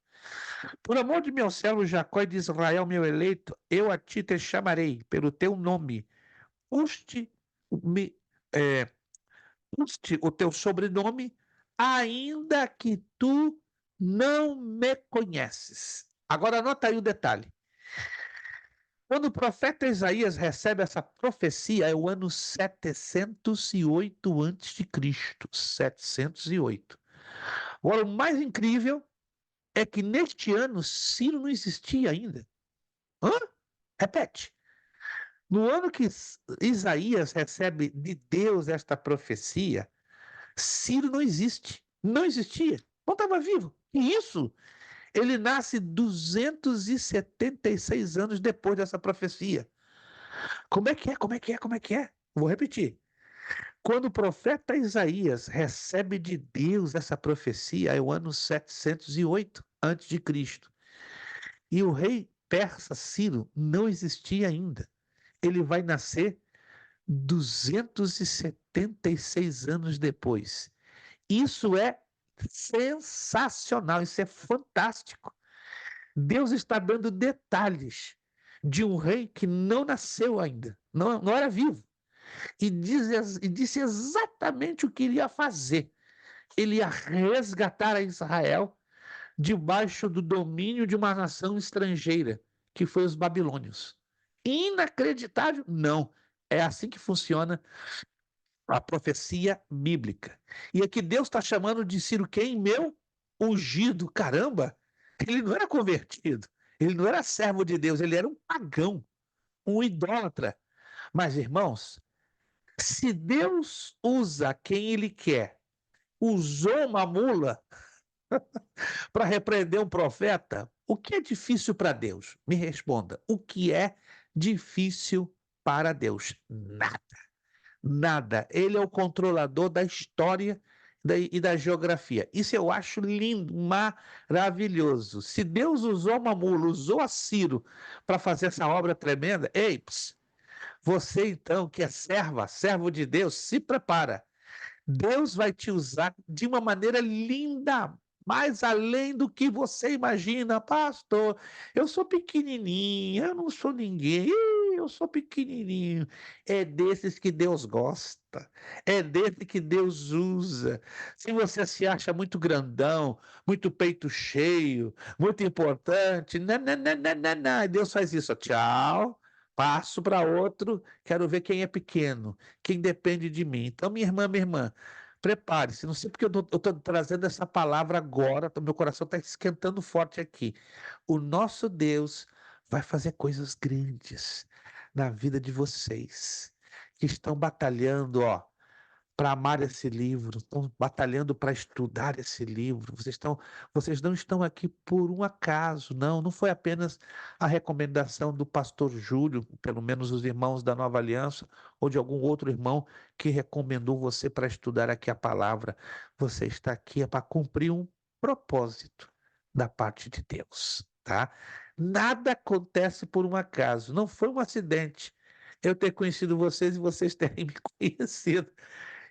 Speaker 1: Por amor de meu servo Jacó e de Israel, meu eleito, eu a ti te chamarei pelo teu nome. Custe o teu sobrenome, ainda que tu não me conheces. Agora anota aí o detalhe. Quando o profeta Isaías recebe essa profecia, é o ano 708 a.C. 708. Agora, o mais incrível é que neste ano Ciro não existia ainda. Hã? Repete. No ano que Isaías recebe de Deus esta profecia, Ciro não existe. Não existia. Não estava vivo. E isso, ele nasce 276 anos depois dessa profecia. Como é que é? Como é que é? Como é que é? Vou repetir. Quando o profeta Isaías recebe de Deus essa profecia, é o ano 708 a.C. E o rei persa Ciro não existia ainda. Ele vai nascer 276 anos depois. Isso é sensacional, isso é fantástico. Deus está dando detalhes de um rei que não nasceu ainda, não era vivo. E disse exatamente o que ele ia fazer. Ele ia resgatar a Israel debaixo do domínio de uma nação estrangeira, que foi os babilônios. Inacreditável? Não. É assim que funciona a profecia bíblica. E aqui Deus está chamando de Ciro quem? Meu ungido. Caramba! Ele não era convertido. Ele não era servo de Deus. Ele era um pagão, um idólatra. Mas, irmãos, se Deus usa quem Ele quer, usou uma mula para repreender um profeta, o que é difícil para Deus? Me responda. O que é difícil para Deus? Nada. Nada. Ele é o controlador da história e da geografia. Isso eu acho lindo, maravilhoso. Se Deus usou uma mula, usou a Ciro para fazer essa obra tremenda, ei, você então que é servo de Deus, se prepara. Deus vai te usar de uma maneira linda, mais além do que você imagina. Pastor, eu sou pequenininho, eu não sou ninguém, eu sou pequenininho. É desses que Deus gosta, é desse que Deus usa. Se você se acha muito grandão, muito peito cheio, muito importante, não, Deus faz isso, tchau. Passo para outro, quero ver quem é pequeno, quem depende de mim. Então, minha irmã, prepare-se. Não sei porque eu estou trazendo essa palavra agora, meu coração está esquentando forte aqui. O nosso Deus vai fazer coisas grandes na vida de vocês que estão batalhando, ó, para amar esse livro, estão batalhando para estudar esse livro. Vocês não estão aqui por um acaso, não foi apenas a recomendação do pastor Júlio, pelo menos os irmãos da Nova Aliança, ou de algum outro irmão que recomendou você para estudar aqui a palavra. Você está aqui para cumprir um propósito da parte de Deus, tá? Nada acontece por um acaso, não foi um acidente eu ter conhecido vocês e vocês terem me conhecido.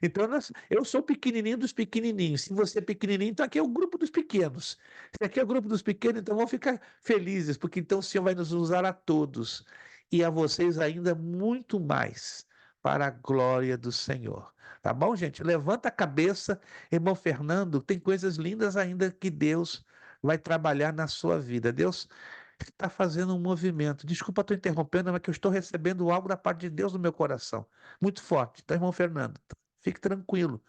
Speaker 1: Então, eu sou pequenininho dos pequenininhos. Se você é pequenininho, então aqui é o grupo dos pequenos. Se aqui é o grupo dos pequenos, então vão ficar felizes, porque então o Senhor vai nos usar a todos e a vocês ainda muito mais para a glória do Senhor. Tá bom, gente? Levanta a cabeça, irmão Fernando, tem coisas lindas ainda que Deus vai trabalhar na sua vida. Deus está fazendo um movimento. Desculpa, estou interrompendo, mas que eu estou recebendo algo da parte de Deus no meu coração. Muito forte. Então, irmão Fernando, fique tranquilo.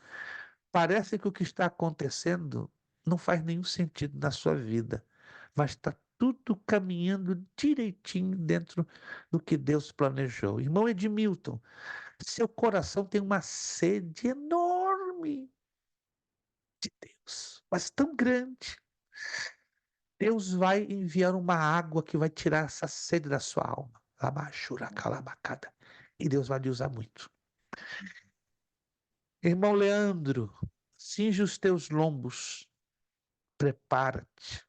Speaker 1: Parece que o que está acontecendo não faz nenhum sentido na sua vida, mas está tudo caminhando direitinho dentro do que Deus planejou. Irmão Edmilton, seu coração tem uma sede enorme de Deus, mas tão grande. Deus vai enviar uma água que vai tirar essa sede da sua alma. E Deus vai lhe usar muito. Irmão Leandro, cinge os teus lombos, prepara-te.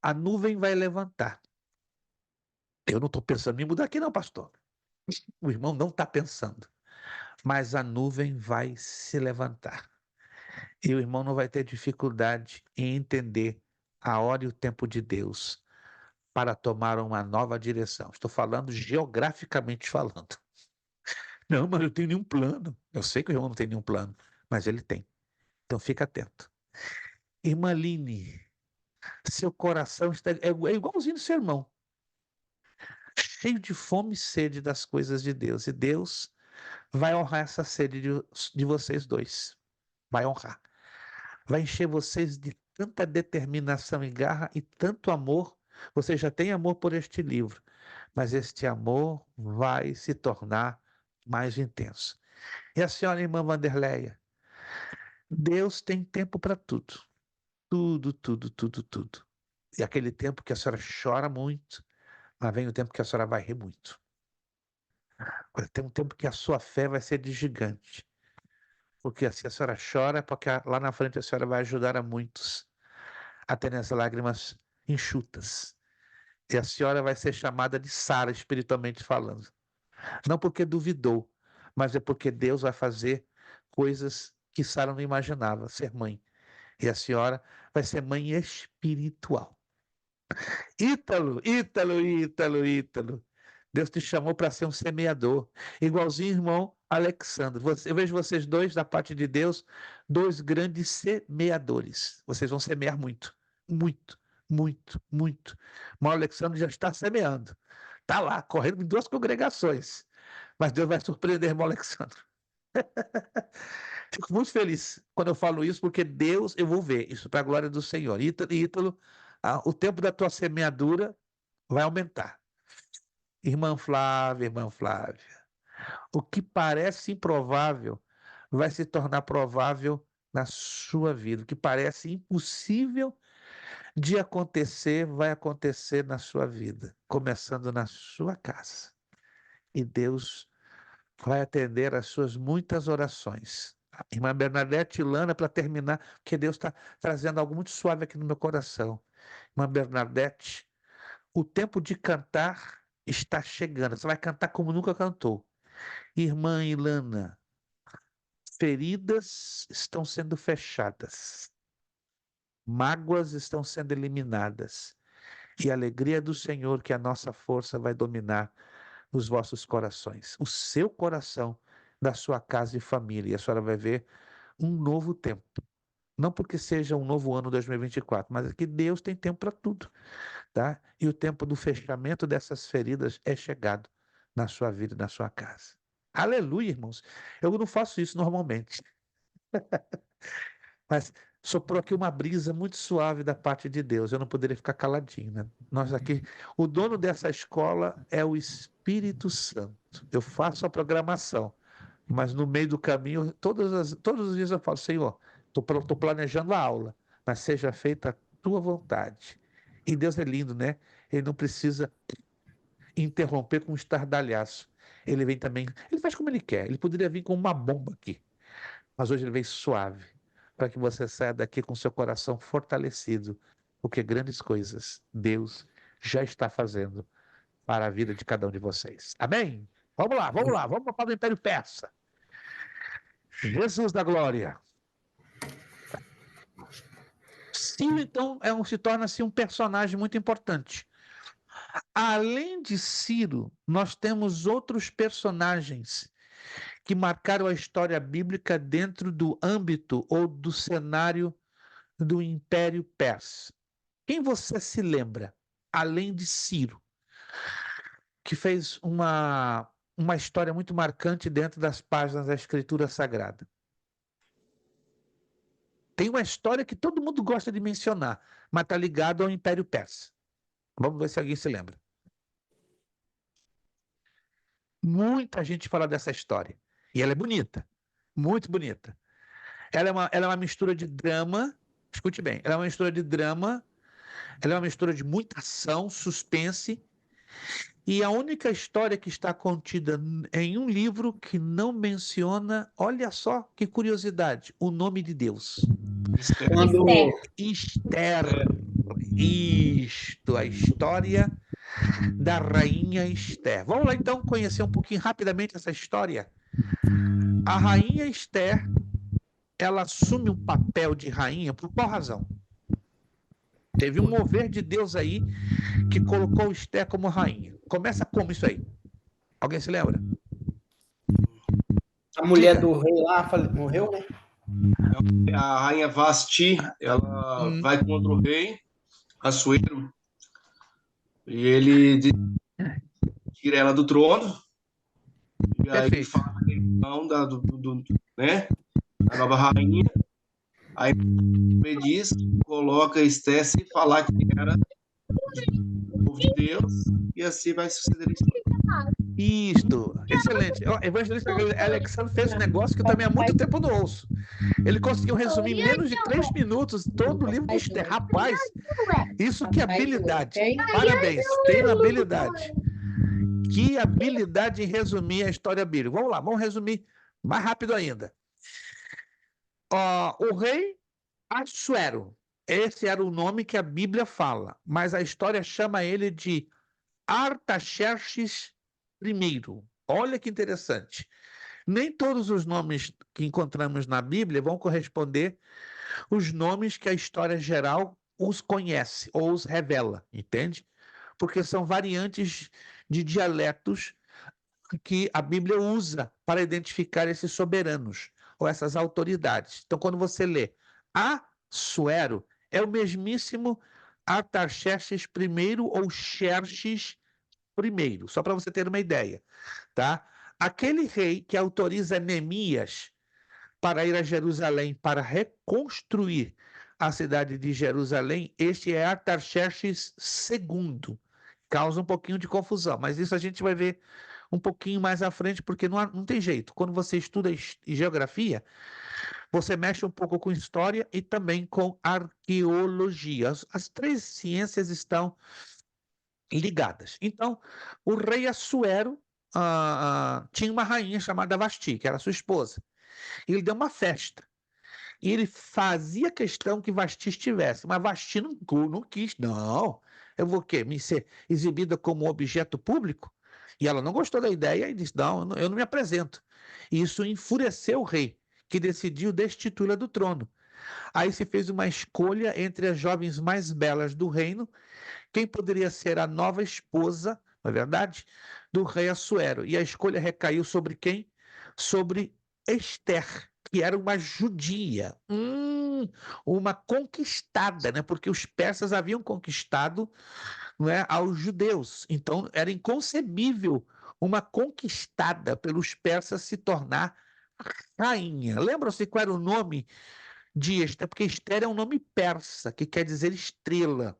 Speaker 1: A nuvem vai levantar. Eu não estou pensando em mudar aqui, não, pastor. O irmão não está pensando. Mas a nuvem vai se levantar. E o irmão não vai ter dificuldade em entender a hora e o tempo de Deus para tomar uma nova direção. Estou falando geograficamente falando. Não, mas eu tenho nenhum plano. Eu sei que o irmão não tem nenhum plano, mas ele tem. Então fica atento. Irmã Line, seu coração está é igualzinho do seu irmão. Cheio de fome e sede das coisas de Deus. E Deus vai honrar essa sede de vocês dois. Vai honrar. Vai encher vocês de tanta determinação e garra e tanto amor. Você já tem amor por este livro, mas este amor vai se tornar mais intenso. E a senhora irmã Vanderleia, Deus tem tempo para tudo. Tudo, tudo, tudo, tudo. E aquele tempo que a senhora chora muito, mas vem o tempo que a senhora vai rir muito. Tem um tempo que a sua fé vai ser de gigante. Porque assim a senhora chora, porque lá na frente a senhora vai ajudar a muitos a terem as lágrimas enxutas. E a senhora vai ser chamada de Sara, espiritualmente falando. Não porque duvidou, mas é porque Deus vai fazer coisas que Sara não imaginava, ser mãe. E a senhora vai ser mãe espiritual. Ítalo, Ítalo, Ítalo, Ítalo. Deus te chamou para ser um semeador, igualzinho irmão Alexandre. Eu vejo vocês dois, da parte de Deus, dois grandes semeadores. Vocês vão semear muito, muito, muito, muito. Irmão Alexandre já está semeando. Está lá, correndo em 2 congregações. Mas Deus vai surpreender, irmão Alexandre. Fico muito feliz quando eu falo isso, porque Deus, eu vou ver isso para a glória do Senhor. Ítalo, o tempo da tua semeadura vai aumentar. Irmã Flávia, o que parece improvável vai se tornar provável na sua vida. O que parece impossível de acontecer, vai acontecer na sua vida, começando na sua casa. E Deus vai atender às suas muitas orações. Irmã Bernadette e Lana, para terminar, porque Deus está trazendo algo muito suave aqui no meu coração. Irmã Bernadette, o tempo de cantar está chegando. Você vai cantar como nunca cantou. Irmã Ilana, feridas estão sendo fechadas. Mágoas estão sendo eliminadas. E a alegria do Senhor, que é a nossa força, vai dominar nos vossos corações. O seu coração, da sua casa e família. E a senhora vai ver um novo tempo. Não porque seja um novo ano 2024, mas é que Deus tem tempo para tudo, tá? E o tempo do fechamento dessas feridas é chegado na sua vida e na sua casa. Aleluia, irmãos. Eu não faço isso normalmente. Mas soprou aqui uma brisa muito suave da parte de Deus. Eu não poderia ficar caladinho, né? Nós aqui, o dono dessa escola é o Espírito Santo. Eu faço a programação, mas no meio do caminho, todos os dias eu falo, Senhor, estou planejando a aula, mas seja feita a tua vontade. E Deus é lindo, né? Ele não precisa interromper com um estardalhaço. Ele vem também, ele faz como ele quer. Ele poderia vir com uma bomba aqui, mas hoje ele vem suave, para que você saia daqui com seu coração fortalecido, porque grandes coisas Deus já está fazendo para a vida de cada um de vocês. Amém? Vamos lá, vamos para o Império Persa. Jesus da glória. Ciro, então, se torna assim um personagem muito importante. Além de Ciro, nós temos outros personagens que marcaram a história bíblica dentro do âmbito ou do cenário do Império Persa. Quem você se lembra, além de Ciro, que fez uma história muito marcante dentro das páginas da Escritura Sagrada? Tem uma história que todo mundo gosta de mencionar, mas está ligado ao Império Persa. Vamos ver se alguém se lembra. Muita gente fala dessa história. E ela é bonita, muito bonita. Ela é uma mistura de drama, escute bem, ela é uma mistura de drama, ela é uma mistura de muita ação, suspense, e a única história que está contida em um livro que não menciona, olha só que curiosidade, o nome de Deus. Esther. Isto, a história da rainha Esther. Vamos lá então conhecer um pouquinho rapidamente essa história. A rainha Esther, ela assume um papel de rainha por qual razão? Teve um mover de Deus aí que colocou Esther como rainha. Começa como isso aí? Alguém se lembra?
Speaker 5: A mulher do rei lá morreu, né?
Speaker 2: A rainha Vasti, ela vai contra o rei, Assuero, e ele tira ela do trono. E aí ele fala né, a nova rainha. Aí ele diz, coloca Esther sem falar que era o povo de Deus, e assim vai suceder isso.
Speaker 1: Isto, excelente. O evangelista Alexandre fez um negócio que eu também há muito tempo não ouço. Ele conseguiu resumir em menos de 3 minutos todo o livro de Esther. Rapaz, isso que habilidade. Parabéns, tem uma habilidade. Que habilidade em resumir a história bíblica. Vamos lá, vamos resumir mais rápido ainda. O rei Assuero, esse era o nome que a Bíblia fala, mas a história chama ele de Artaxerxes I. Olha que interessante. Nem todos os nomes que encontramos na Bíblia vão corresponder aos nomes que a história geral os conhece ou os revela, entende? Porque são variantes de dialetos que a Bíblia usa para identificar esses soberanos ou essas autoridades. Então, quando você lê Assuero, é o mesmíssimo Artaxerxes I ou Xerxes I, só para você ter uma ideia, tá? Aquele rei que autoriza Neemias para ir a Jerusalém para reconstruir a cidade de Jerusalém, este é Artaxerxes II. Causa um pouquinho de confusão, mas isso a gente vai ver um pouquinho mais à frente, porque não tem jeito. Quando você estuda geografia, você mexe um pouco com história e também com arqueologia. As 3 ciências estão ligadas. Então, o rei Assuero tinha uma rainha chamada Vasti, que era sua esposa. Ele deu uma festa. E ele fazia questão que Vasti estivesse, mas Vasti não quis. Não, eu vou me ser exibida como objeto público? E ela não gostou da ideia e disse, não, eu não me apresento. E isso enfureceu o rei, que decidiu destituí-la do trono. Aí se fez uma escolha entre as jovens mais belas do reino, quem poderia ser a nova esposa, não é verdade, do rei Assuero. E a escolha recaiu sobre quem? Sobre Esther, que era uma judia, uma conquistada, né? Porque os persas haviam conquistado, não é, aos judeus. Então era inconcebível uma conquistada pelos persas se tornar rainha. Lembram-se qual era o nome de Esther, porque Esther é um nome persa, que quer dizer estrela.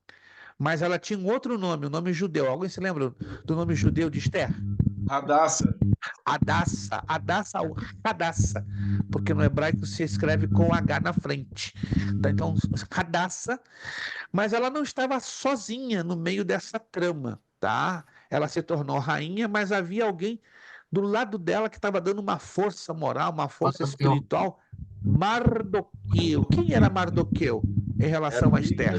Speaker 1: Mas ela tinha um outro nome, um nome judeu. Alguém se lembra do nome judeu de Esther?
Speaker 2: Radassa.
Speaker 1: Adassa ou Radassa, porque no hebraico se escreve com H na frente. Então, Radassa, mas ela não estava sozinha no meio dessa trama, tá? Ela se tornou rainha, mas havia alguém do lado dela que estava dando uma força moral, uma força espiritual. Mardoqueu. Quem era Mardoqueu em relação a Esther?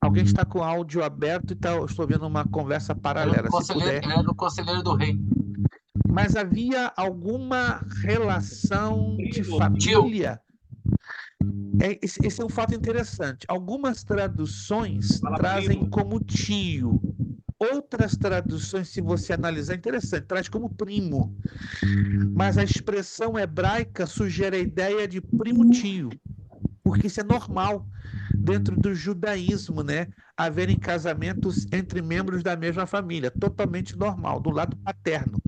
Speaker 1: Alguém está com o áudio aberto e estou vendo uma conversa paralela.
Speaker 7: Ele era o conselheiro do rei.
Speaker 1: Mas havia alguma relação de família? Esse é um fato interessante. Algumas traduções trazem como tio. Outras traduções, se você analisar, é interessante, traz como primo. Mas a expressão hebraica sugere a ideia de primo-tio, porque isso é normal dentro do judaísmo, né? Haverem casamentos entre membros da mesma família, totalmente normal, do lado paterno.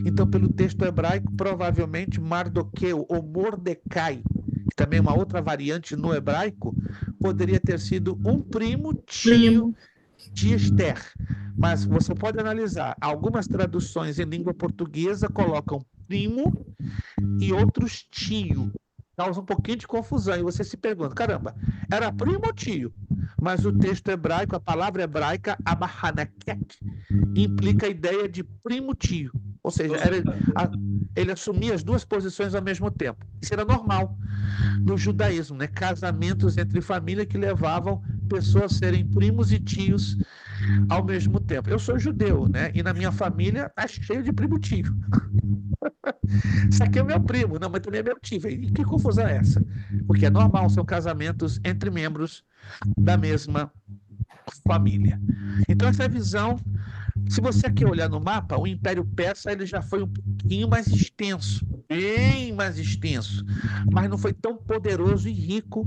Speaker 1: Então, pelo texto hebraico, provavelmente Mardoqueu ou Mordecai, que também é uma outra variante no hebraico, poderia ter sido um primo-tio de Esther. Mas você pode analisar, algumas traduções em língua portuguesa colocam primo e outros tio. Causa um pouquinho de confusão. E você se pergunta, caramba, era primo ou tio? Mas o texto hebraico, a palavra hebraica, abahanaket, implica a ideia de primo-tio. Ou seja, ele assumia as duas posições ao mesmo tempo. Isso era normal no judaísmo, né? Casamentos entre família que levavam pessoas a serem primos e tios ao mesmo tempo. Eu sou judeu, né? E na minha família tá cheio de primo-tio. Isso aqui é meu primo, não, mas também é meu tio. E que confusão é essa? Porque é normal, são casamentos entre membros da mesma família. Então, essa visão, se você quer olhar no mapa, o Império Persa ele já foi um pouquinho mais extenso, bem mais extenso, mas não foi tão poderoso e rico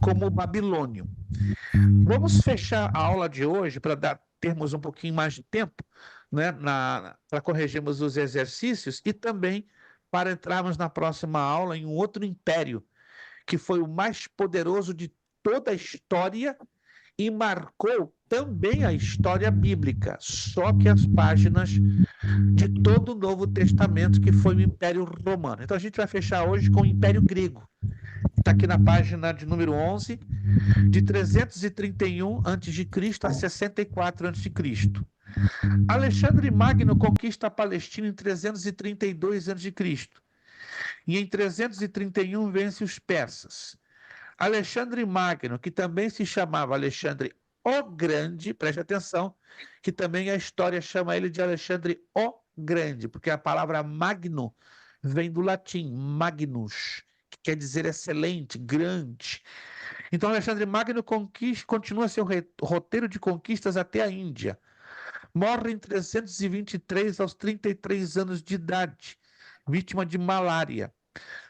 Speaker 1: como o babilônio. Vamos fechar a aula de hoje para termos um pouquinho mais de tempo, né, para corrigirmos os exercícios e também para entrarmos na próxima aula em um outro império, que foi o mais poderoso de toda a história e marcou também a história bíblica, só que as páginas de todo o Novo Testamento, que foi o Império Romano. Então a gente vai fechar hoje com o Império Grego. Está aqui na página de número 11, de 331 a.C. a 64 a.C. Alexandre Magno conquista a Palestina em 332 a.C. E em 331 vence os persas. Alexandre Magno, que também se chamava Alexandre o Grande, preste atenção, que também a história chama ele de Alexandre o Grande, porque a palavra magno vem do latim, magnus, que quer dizer excelente, grande. Então, Alexandre Magno continua seu roteiro de conquistas até a Índia. Morre em 323 aos 33 anos de idade, vítima de malária.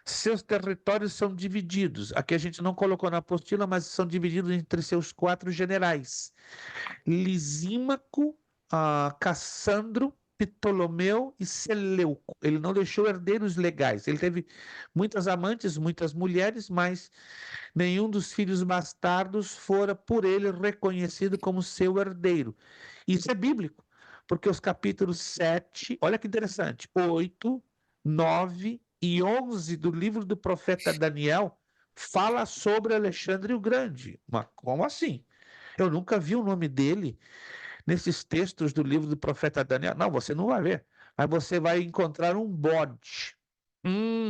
Speaker 1: Seus territórios são divididos. Aqui a gente não colocou na apostila, mas são divididos entre seus 4 generais: Lisímaco, Cassandro, Ptolomeu e Seleuco. Ele não deixou herdeiros legais. Ele teve muitas amantes, muitas mulheres, mas nenhum dos filhos bastardos fora por ele reconhecido como seu herdeiro. Isso é bíblico, porque os capítulos 7, olha que interessante, 8, 9 e 11 do livro do profeta Daniel fala sobre Alexandre o Grande. Mas como assim? Eu nunca vi o nome dele nesses textos do livro do profeta Daniel. Não, você não vai ver. Mas você vai encontrar um bode.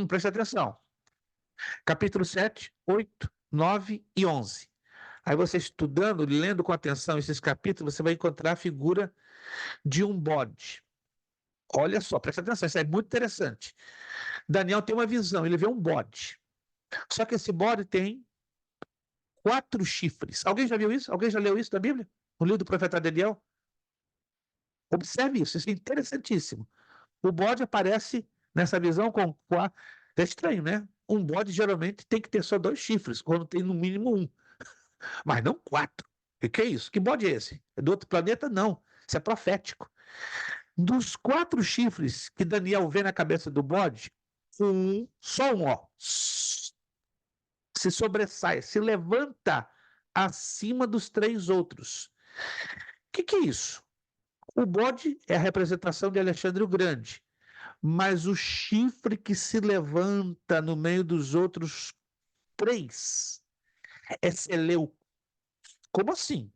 Speaker 1: Preste atenção. Capítulo 7, 8, 9 e 11. Aí você estudando, lendo com atenção esses capítulos, você vai encontrar a figura de um bode. Olha só, presta atenção, isso é muito interessante. Daniel tem uma visão, ele vê um bode. Só que esse bode tem 4 chifres. Alguém já viu isso? Alguém já leu isso na Bíblia? No livro do profeta Daniel? Observe isso é interessantíssimo. O bode aparece nessa visão com 4. É estranho, né? Um bode geralmente tem que ter só 2 chifres, quando tem no mínimo 1. Mas não 4. O que é isso? Que bode é esse? É do outro planeta? Não. Isso é profético. Dos 4 chifres que Daniel vê na cabeça do bode, só um, ó, se sobressai, se levanta acima dos 3 outros. O que é isso? O bode é a representação de Alexandre o Grande, mas o chifre que se levanta no meio dos outros 3 é Seleuco. Como assim?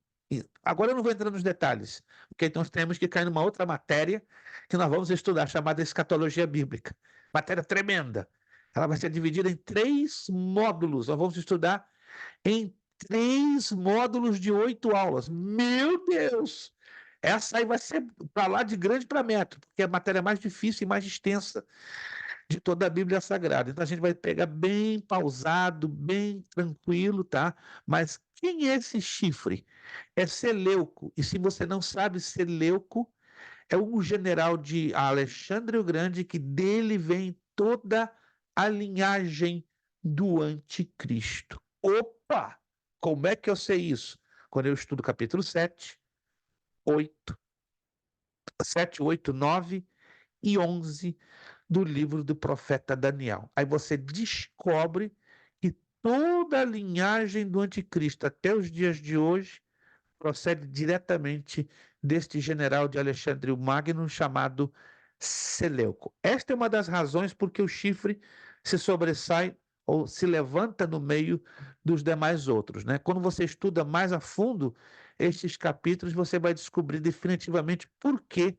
Speaker 1: Agora eu não vou entrar nos detalhes, porque nós temos que cair numa outra matéria que nós vamos estudar, chamada escatologia bíblica. Matéria tremenda. Ela vai ser dividida em 3 módulos. Nós vamos estudar em 3 módulos de 8 aulas. Meu Deus! Essa aí vai ser para lá de grande para metro, porque é a matéria mais difícil e mais extensa de toda a Bíblia Sagrada. Então a gente vai pegar bem pausado, bem tranquilo, tá? Mas quem é esse chifre? É Seleuco. E se você não sabe, Seleuco é um general de Alexandre o Grande, que dele vem toda a linhagem do anticristo. Opa! Como é que eu sei isso? Quando eu estudo capítulo 7, 8, 9 e 11 do livro do profeta Daniel. Aí você descobre que toda a linhagem do anticristo até os dias de hoje procede diretamente deste general de Alexandre o Magno chamado Seleuco. Esta é uma das razões por que o chifre se sobressai ou se levanta no meio dos demais outros, né? Quando você estuda mais a fundo estes capítulos, você vai descobrir definitivamente por que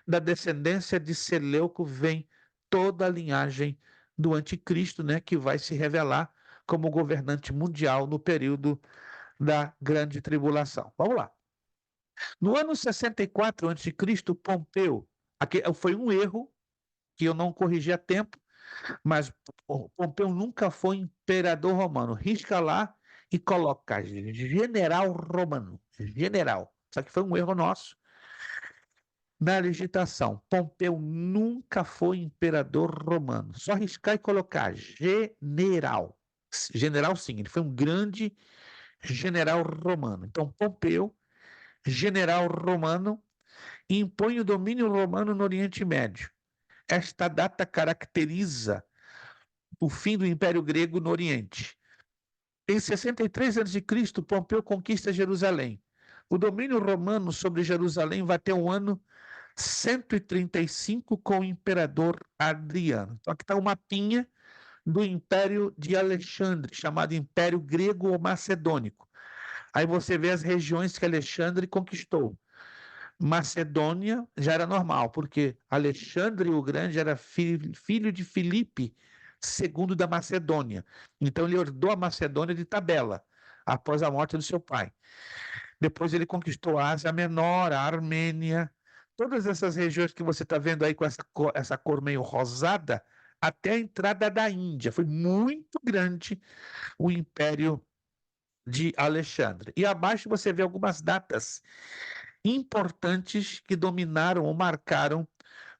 Speaker 1: da descendência de Seleuco vem toda a linhagem do anticristo, né, que vai se revelar como governante mundial no período da grande tribulação. Vamos lá. No ano 64 a.C., Pompeu, foi um erro que eu não corrigi a tempo, mas Pompeu nunca foi imperador romano. Risca lá e coloca general romano. General. Só que foi um erro nosso na digitação. Pompeu nunca foi imperador romano. Só riscar e colocar general. General, sim, ele foi um grande general romano. Então, Pompeu, general romano, impõe o domínio romano no Oriente Médio. Esta data caracteriza o fim do Império Grego no Oriente. Em 63 a.C., Pompeu conquista Jerusalém. O domínio romano sobre Jerusalém vai até o ano 135 com o imperador Adriano. Então aqui está o mapinha do Império de Alexandre, chamado Império Grego ou Macedônico. Aí você vê as regiões que Alexandre conquistou. Macedônia já era normal, porque Alexandre o Grande era filho de Filipe II da Macedônia. Então ele herdou a Macedônia de tabela, após a morte do seu pai. Depois ele conquistou a Ásia Menor, a Armênia, todas essas regiões que você está vendo aí com essa cor meio rosada, até a entrada da Índia. Foi muito grande o Império de Alexandre. E abaixo você vê algumas datas importantes que dominaram ou marcaram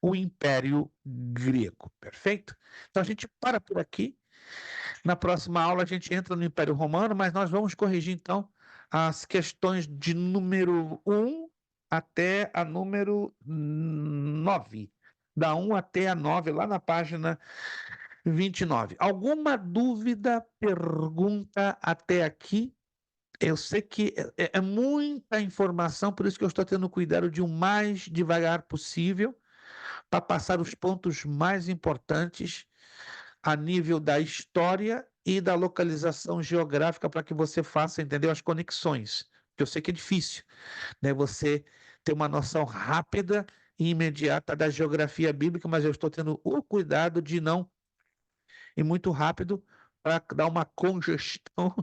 Speaker 1: o Império Grego. Perfeito? Então a gente para por aqui. Na próxima aula a gente entra no Império Romano, mas nós vamos corrigir então as questões de número 1 até a número 9. Da 1 até a 9, lá na página 29. Alguma dúvida, pergunta até aqui? Eu sei que é muita informação, por isso que eu estou tendo cuidado de o mais devagar possível, para passar os pontos mais importantes a nível da história e da localização geográfica, para que você faça, entendeu, as conexões. Porque eu sei que é difícil, né, você ter uma noção rápida e imediata da geografia bíblica, mas eu estou tendo o cuidado de não ir muito rápido para dar uma congestão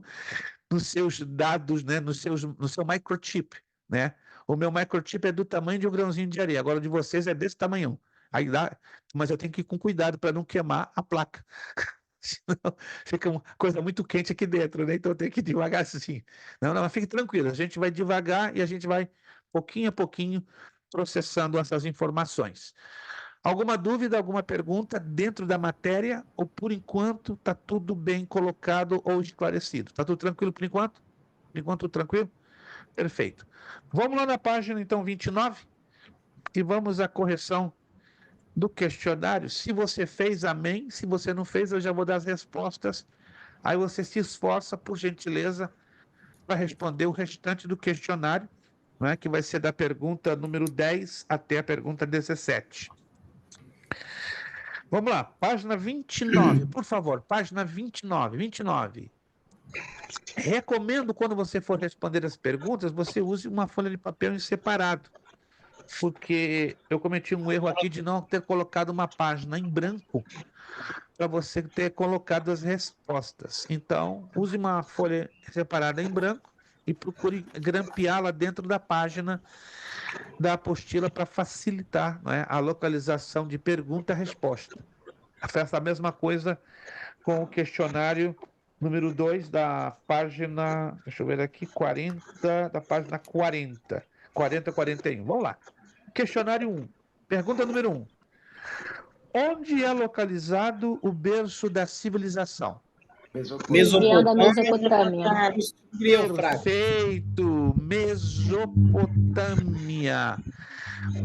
Speaker 1: nos seus dados, né, no seu microchip, né? O meu microchip é do tamanho de um grãozinho de areia, agora o de vocês é desse tamanhão. Aí dá, mas eu tenho que ir com cuidado para não queimar a placa. Senão fica uma coisa muito quente aqui dentro, né? Então eu tenho que ir devagarzinho. Não, mas fique tranquilo, a gente vai devagar e a gente vai pouquinho a pouquinho processando essas informações. Alguma dúvida, alguma pergunta dentro da matéria, ou por enquanto está tudo bem colocado ou esclarecido? Está tudo tranquilo por enquanto? Por enquanto tudo tranquilo? Perfeito. Vamos lá na página então 29. E vamos à correção do questionário. Se você fez, amém. Se você não fez, eu já vou dar as respostas. Aí você se esforça, por gentileza, para responder o restante do questionário, né, que vai ser da pergunta número 10 até a pergunta 17. Vamos lá, página 29, por favor, página 29. Recomendo, quando você for responder as perguntas, você use uma folha de papel em separado, porque eu cometi um erro aqui de não ter colocado uma página em branco para você ter colocado as respostas. Então, use uma folha separada em branco e procure grampeá-la dentro da página da apostila para facilitar, né, a localização de pergunta e resposta. Faça a mesma coisa com o questionário número 2 da página, deixa eu ver aqui, 40, da página 40, 41. Vamos lá. Questionário 1. Pergunta número 1. Onde é localizado o berço da civilização?
Speaker 4: Região da Mesopotâmia.
Speaker 1: Perfeito, Mesopotâmia.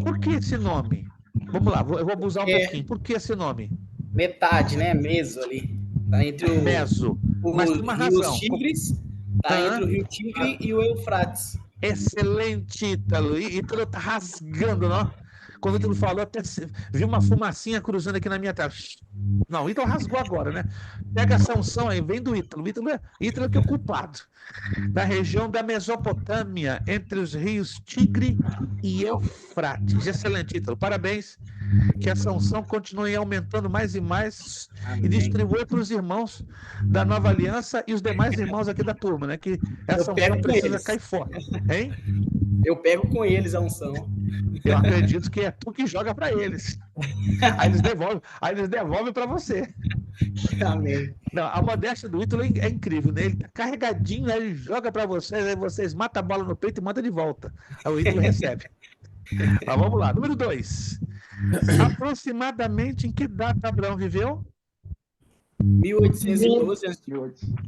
Speaker 1: Por que esse nome? Vamos lá, eu vou abusar um pouquinho. Por que esse nome?
Speaker 5: Metade, né? Meso ali. Tá entre o
Speaker 1: Meso. Mas tem uma
Speaker 5: rio
Speaker 1: razão.
Speaker 5: Tigres, tá entre o rio Tigre e o Eufrates.
Speaker 1: Excelente, Ítalo. Ítalo tá rasgando, não? Quando o Ítalo falou, até vi uma fumacinha cruzando aqui na minha tela. Não, o Ítalo rasgou agora, né? Pega a sanção aí, vem do Ítalo. Ítalo que é o culpado. Na região da Mesopotâmia, entre os rios Tigre e Eufrates. Excelente, Ítalo. Parabéns. Que a sanção continue aumentando mais e mais. Amém. E distribua para os irmãos da Nova Aliança e os demais irmãos aqui da turma, né? Que essa unção precisa cair fora. Hein?
Speaker 5: Eu pego com eles a unção.
Speaker 1: Eu acredito que é tu que joga para eles. Aí eles devolvem para você.
Speaker 5: Amém.
Speaker 1: Não, a modéstia do Ítalo é incrível, né? Ele tá carregadinho, aí ele joga para vocês, aí vocês matam a bola no peito e mandam de volta. Aí o Ítalo recebe. Mas vamos lá. Número 2. Aproximadamente em que data Abraão viveu?
Speaker 5: 1812 a.C.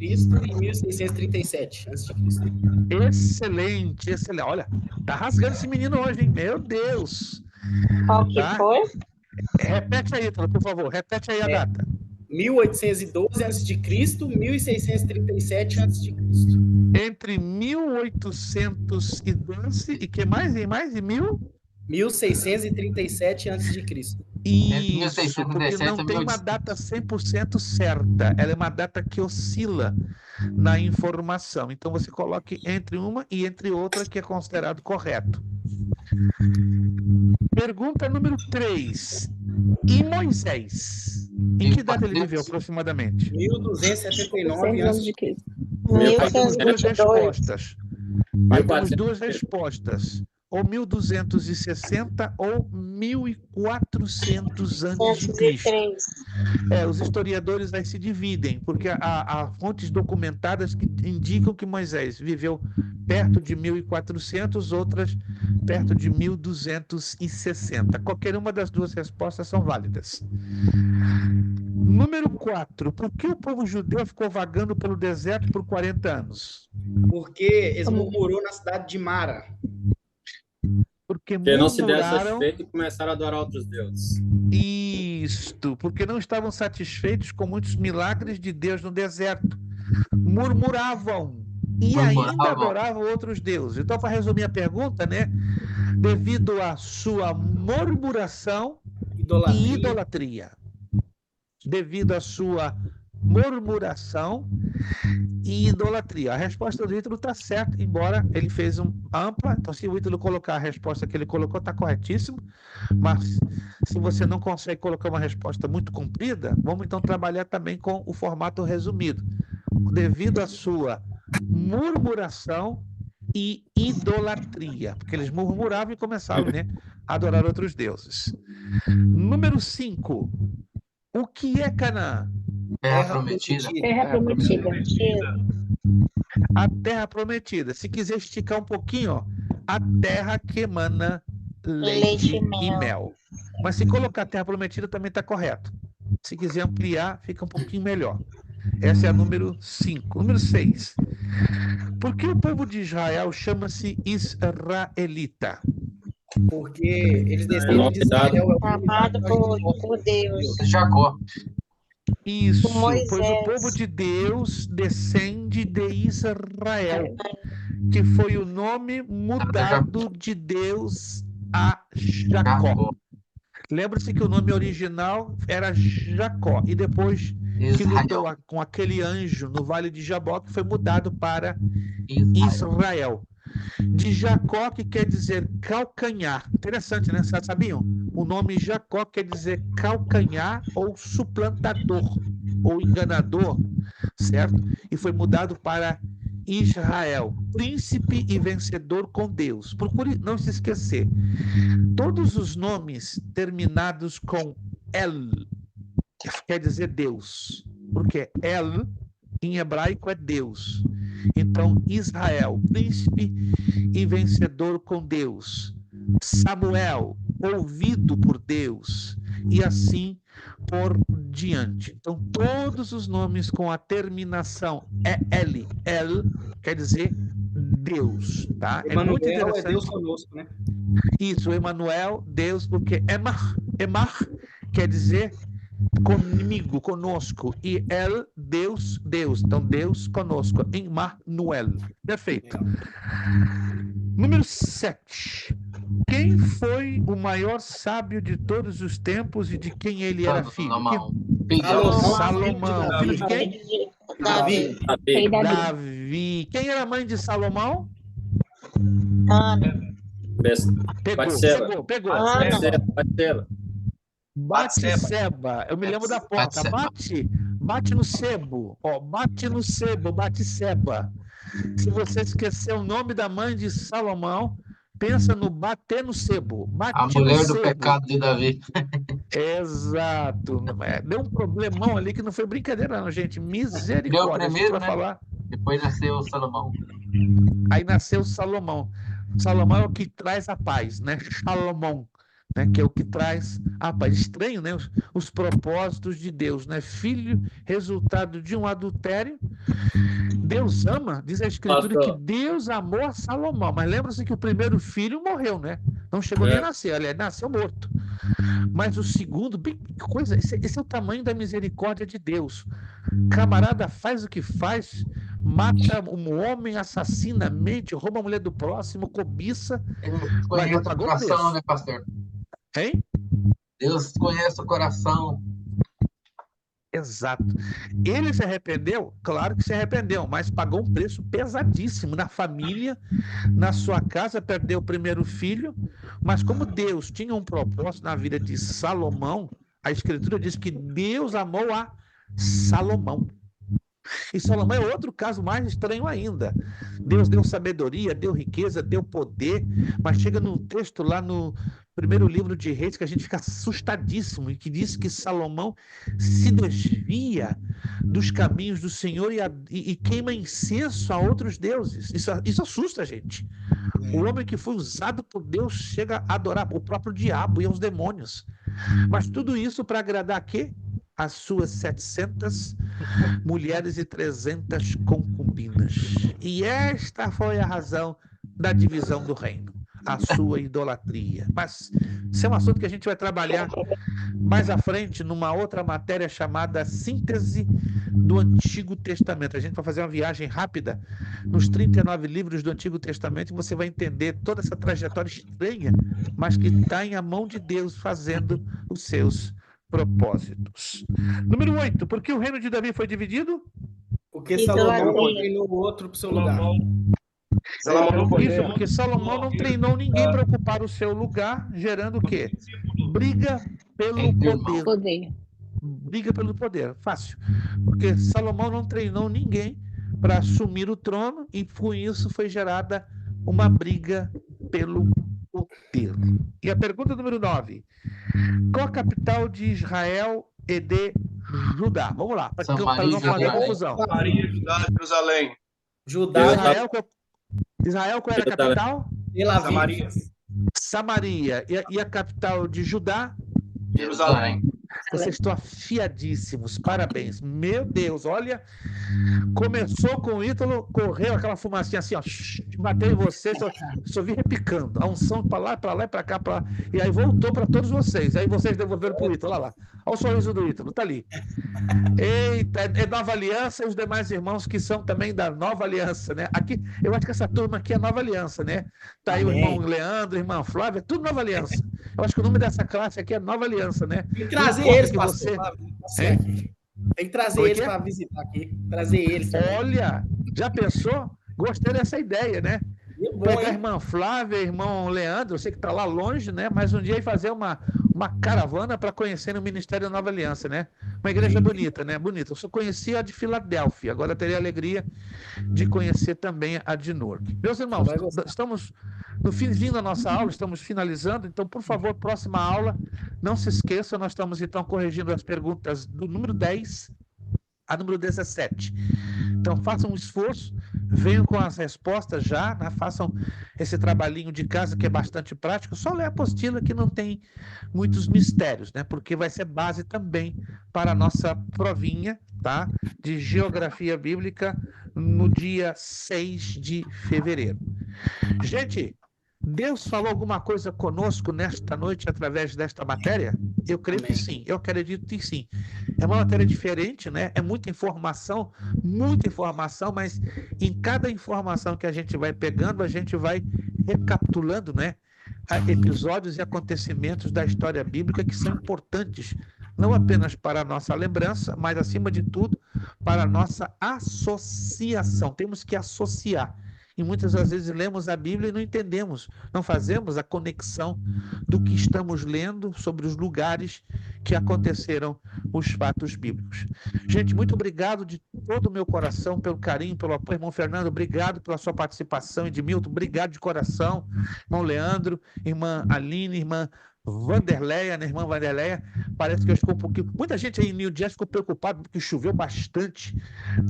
Speaker 5: e 1637 a.C.
Speaker 1: Excelente. Olha, tá rasgando esse menino hoje, hein? Meu Deus.
Speaker 4: Qual que foi?
Speaker 1: Repete aí, por favor. Repete aí a data.
Speaker 5: 1812 a.C. e 1637 a.C.
Speaker 1: Entre 1812 e que mais? E mais? E
Speaker 5: 1637 a.C.
Speaker 1: Isso, porque não tem uma data 100% certa. Ela é uma data que oscila na informação. Então, você coloque entre uma e entre outra, que é considerado correto. Pergunta número 3. E Moisés? Em que data ele viveu, aproximadamente?
Speaker 5: 1279 a.C.
Speaker 1: Aí temos duas respostas. Ou 1260 ou 1400 antes de Cristo. Os historiadores aí se dividem, porque há fontes documentadas que indicam que Moisés viveu perto de 1400, outras perto de 1260. Qualquer uma das duas respostas são válidas. Número 4. Por que o povo judeu ficou vagando pelo deserto por 40 anos?
Speaker 5: Porque eles murmurou na cidade de Mara.
Speaker 1: Porque
Speaker 6: não se deram satisfeito e começaram a adorar outros deuses.
Speaker 1: Isto, porque não estavam satisfeitos com muitos milagres de Deus no deserto. Murmuravam e ainda adoravam outros deuses. Então, para resumir a pergunta, né? Devido à sua murmuração e idolatria. Devido à sua murmuração e idolatria. A resposta do Ítalo está certa, embora ele fez ampla. Então, se o Ítalo colocar a resposta que ele colocou, está corretíssimo. Mas se você não consegue colocar uma resposta muito comprida, vamos então trabalhar também com o formato resumido. Devido à sua murmuração e idolatria, porque eles murmuravam e começavam, né, a adorar outros deuses. Número 5. O que é Canaã?
Speaker 7: Terra prometida.
Speaker 4: Terra prometida.
Speaker 1: A terra prometida. Se quiser esticar um pouquinho, ó, a terra que emana leite e mel. Mas se colocar terra prometida também está correto. Se quiser ampliar, fica um pouquinho melhor. Essa é a número 5. Número 6. Por que o povo de Israel chama-se israelita?
Speaker 5: Porque eles descendem de Israel.
Speaker 3: Amado por Deus.
Speaker 7: Jacó.
Speaker 1: Isso,
Speaker 3: Moisés.
Speaker 1: pois o povo de Deus descende de Israel, que foi o nome mudado de Deus a Jacó. Lembra-se que o nome original era Jacó, e depois que lutou com aquele anjo no Vale de Jaboque, foi mudado para Israel. De Jacó, que quer dizer calcanhar. Interessante, né? Vocês sabiam? O nome Jacó quer dizer calcanhar ou suplantador, ou enganador, certo? E foi mudado para Israel, príncipe e vencedor com Deus. Procure não se esquecer. Todos os nomes terminados com El quer dizer Deus, porque El em hebraico é Deus. Então, Israel, príncipe e vencedor com Deus. Samuel, ouvido por Deus. E assim por diante. Então, todos os nomes com a terminação El quer dizer Deus, tá?
Speaker 5: Emanuel
Speaker 1: muito interessante.
Speaker 5: É Deus conosco, né?
Speaker 1: Isso, Emanuel, Deus, porque Emar quer dizer comigo, conosco, e Deus. Então, Deus conosco, Emmanuel. Perfeito. Número 7. Quem foi o maior sábio de todos os tempos e de quem ele era filho? Salomão. Filho de quem? Davi. Quem era a mãe de Salomão? Pegou. Batseba. Eu me lembro da porta. Bate no sebo. Bate no sebo, Batseba. Se você esquecer o nome da mãe de Salomão, pensa no bater no sebo.
Speaker 7: A mulher do pecado de Davi.
Speaker 1: Exato. Deu um problemão ali que não foi brincadeira, não, gente. Misericórdia.
Speaker 7: Deu o primeiro, né?
Speaker 1: Falar.
Speaker 7: Depois nasceu Salomão.
Speaker 1: Aí nasceu Salomão. Salomão é o que traz a paz, né? Salomão. Né, que é o que traz a paz. Estranho, né? Os propósitos de Deus, né? Filho, resultado de um adultério. Deus ama, diz a Escritura, que Deus amou a Salomão. Mas lembra-se que o primeiro filho morreu, né? Não chegou nem a nascer, aliás, nasceu morto. Mas o segundo, bem coisa, esse é o tamanho da misericórdia de Deus. Camarada faz o que faz, mata um homem, assassina, mente, rouba a mulher do próximo, cobiça.
Speaker 7: Conhece o coração, né, pastor?
Speaker 1: Hein?
Speaker 7: Deus conhece o coração.
Speaker 1: Exato. Ele se arrependeu? Claro que se arrependeu, mas pagou um preço pesadíssimo na família, na sua casa, perdeu o primeiro filho, mas como Deus tinha um propósito na vida de Salomão, a Escritura diz que Deus amou a Salomão. E Salomão é outro caso mais estranho ainda. Deus deu sabedoria, deu riqueza, deu poder, mas chega num texto lá no primeiro livro de Reis que a gente fica assustadíssimo e que diz que Salomão se desvia dos caminhos do Senhor e queima incenso a outros deuses. Isso assusta a gente. O homem que foi usado por Deus chega a adorar o próprio diabo e aos demônios. Mas tudo isso para agradar a quê? As suas 700 mulheres e 300 concubinas. E esta foi a razão da divisão do reino, a sua idolatria. Mas isso é um assunto que a gente vai trabalhar mais à frente numa outra matéria chamada Síntese do Antigo Testamento. A gente vai fazer uma viagem rápida nos 39 livros do Antigo Testamento e você vai entender toda essa trajetória estranha, mas que está em a mão de Deus fazendo os seus propósitos. Número 8. Por que o reino de Davi foi dividido?
Speaker 5: Porque Salomão treinou o outro para o seu lugar.
Speaker 1: Isso, porque Salomão não treinou ninguém para ocupar o seu lugar, gerando o quê? Briga pelo poder. Briga pelo poder. Fácil. Porque Salomão não treinou ninguém para assumir o trono e com isso foi gerada uma briga pelo poder. E a pergunta número 9. Qual a capital de Israel e de Judá? Vamos lá, para não fazer confusão.
Speaker 2: Samaria, Judá, Jerusalém.
Speaker 1: Israel, qual era a capital?
Speaker 2: Samaria.
Speaker 1: Samaria. E a capital de Judá?
Speaker 2: Jerusalém.
Speaker 1: Vocês estão afiadíssimos, parabéns. Meu Deus, olha, começou com o Ítalo, correu aquela fumacinha assim, ó, bateu em vocês, só vi repicando, a unção para lá, e para cá, para lá, e aí voltou para todos vocês, aí vocês devolveram para o Ítalo, olha lá, olha o sorriso do Ítalo, tá ali. Eita, é Nova Aliança e os demais irmãos que são também da Nova Aliança, né? Aqui, eu acho que essa turma aqui é Nova Aliança, né? Tá aí o irmão Leandro, a irmã Flávia, tudo Nova Aliança. Eu acho que o nome dessa classe aqui é Nova Aliança, né?
Speaker 5: Tem que trazer eles, pastor.
Speaker 1: Você...
Speaker 5: Tem que trazer eles para visitar aqui. Trazer eles também.
Speaker 1: Olha, já pensou? Gostei dessa ideia, né? Pegar a irmã Flávia, irmão Leandro, eu sei que está lá longe, né? Mas um dia ir fazer uma caravana para conhecer o Ministério Nova Aliança, né? Uma igreja bonita, né? Bonita. Eu só conhecia a de Filadélfia, agora eu teria a alegria de conhecer também a de Newark. Meus irmãos, estamos no finzinho da nossa aula, estamos finalizando, então, por favor, próxima aula, não se esqueça, nós estamos então corrigindo as perguntas do número 10 a número 17. Então, façam um esforço, venham com as respostas já, né? Façam esse trabalhinho de casa que é bastante prático, só ler a apostila que não tem muitos mistérios, né? Porque vai ser base também para a nossa provinha, tá? De Geografia Bíblica no dia 6 de fevereiro. Gente, Deus falou alguma coisa conosco nesta noite através desta matéria? Eu creio que sim, eu acredito que sim. É uma matéria diferente, né? É muita informação, mas em cada informação que a gente vai pegando, a gente vai recapitulando, né? Episódios e acontecimentos da história bíblica que são importantes, não apenas para a nossa lembrança, mas, acima de tudo, para a nossa associação. Temos que associar. E muitas das vezes lemos a Bíblia e não entendemos, não fazemos a conexão do que estamos lendo sobre os lugares que aconteceram os fatos bíblicos. Gente, muito obrigado de todo o meu coração pelo carinho, pelo apoio. Irmão Fernando, obrigado pela sua participação. Edmilton, obrigado de coração. Irmão Leandro, irmã Aline, irmã Vanderleia, né, irmã Vanderleia, parece que eu ficou um pouquinho... Muita gente aí em New Jersey ficou preocupado porque choveu bastante,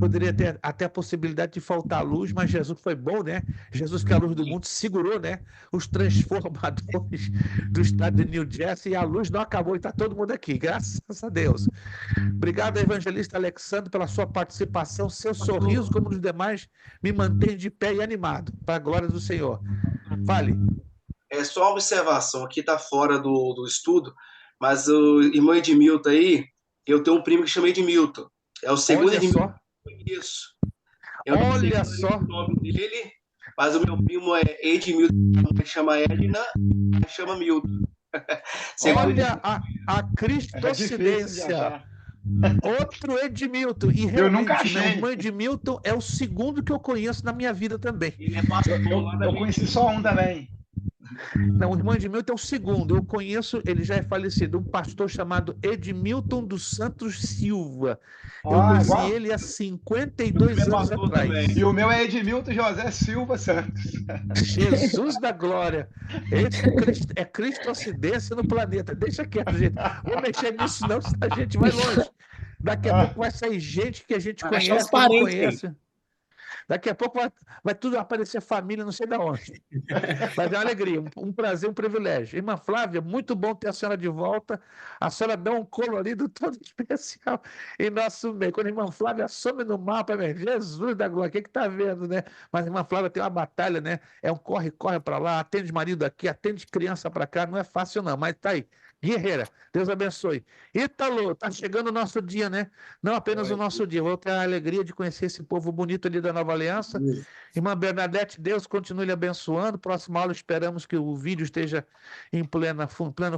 Speaker 1: poderia ter até a possibilidade de faltar luz, mas Jesus foi bom, né? Jesus, que é a luz do mundo, segurou, né? Os transformadores do estado de New Jersey, e a luz não acabou e está todo mundo aqui, graças a Deus. Obrigado, evangelista Alexandre, pela sua participação. Seu sorriso, como os demais, me mantém de pé e animado, para a glória do Senhor. Fale.
Speaker 2: É só uma observação, aqui está fora do estudo, mas o irmão Edmilton aí, eu tenho um primo que chama Edmilton. É o segundo Edmilton que eu conheço.
Speaker 1: Olha só.
Speaker 2: O nome dele, mas o meu primo é Edmilton, que chama Edna, que chama Milton.
Speaker 1: Olha a cristocidência. Outro Edmilton. E realmente,
Speaker 8: eu nunca achei.
Speaker 1: O irmão Edmilton é o segundo que eu conheço na minha vida também.
Speaker 2: Ele é pastor lá da
Speaker 8: Eu conheci só um também.
Speaker 1: Não, o irmão Edmilton é o segundo. Eu conheço, ele já é falecido, um pastor chamado Edmilton dos Santos Silva. Eu conheci ele há 52 anos atrás.
Speaker 8: Também. E o meu é Edmilton José Silva Santos.
Speaker 1: Jesus da glória. Esse é cristocidência no planeta. Deixa quieto, gente. Vou mexer nisso não, senão a gente vai longe. Daqui a pouco vai sair gente que a gente conhece, que não conhece. Daqui a pouco vai tudo aparecer família, não sei de onde. Mas é uma alegria, um prazer, um privilégio. Irmã Flávia, muito bom ter a senhora de volta. A senhora dá um colorido todo especial em nosso meio. Quando a irmã Flávia some no mapa, Jesus da glória, o que está vendo, né? Mas a irmã Flávia tem uma batalha, né? É um corre-corre para lá, atende marido aqui, atende criança para cá. Não é fácil, não, mas tá aí. Guerreira, Deus abençoe. Ítalo, tá chegando o nosso dia, né? Não apenas o nosso dia, vou ter a alegria de conhecer esse povo bonito ali da Nova Aliança. Irmã Bernadette, Deus continue lhe abençoando. Próxima aula esperamos que o vídeo esteja em pleno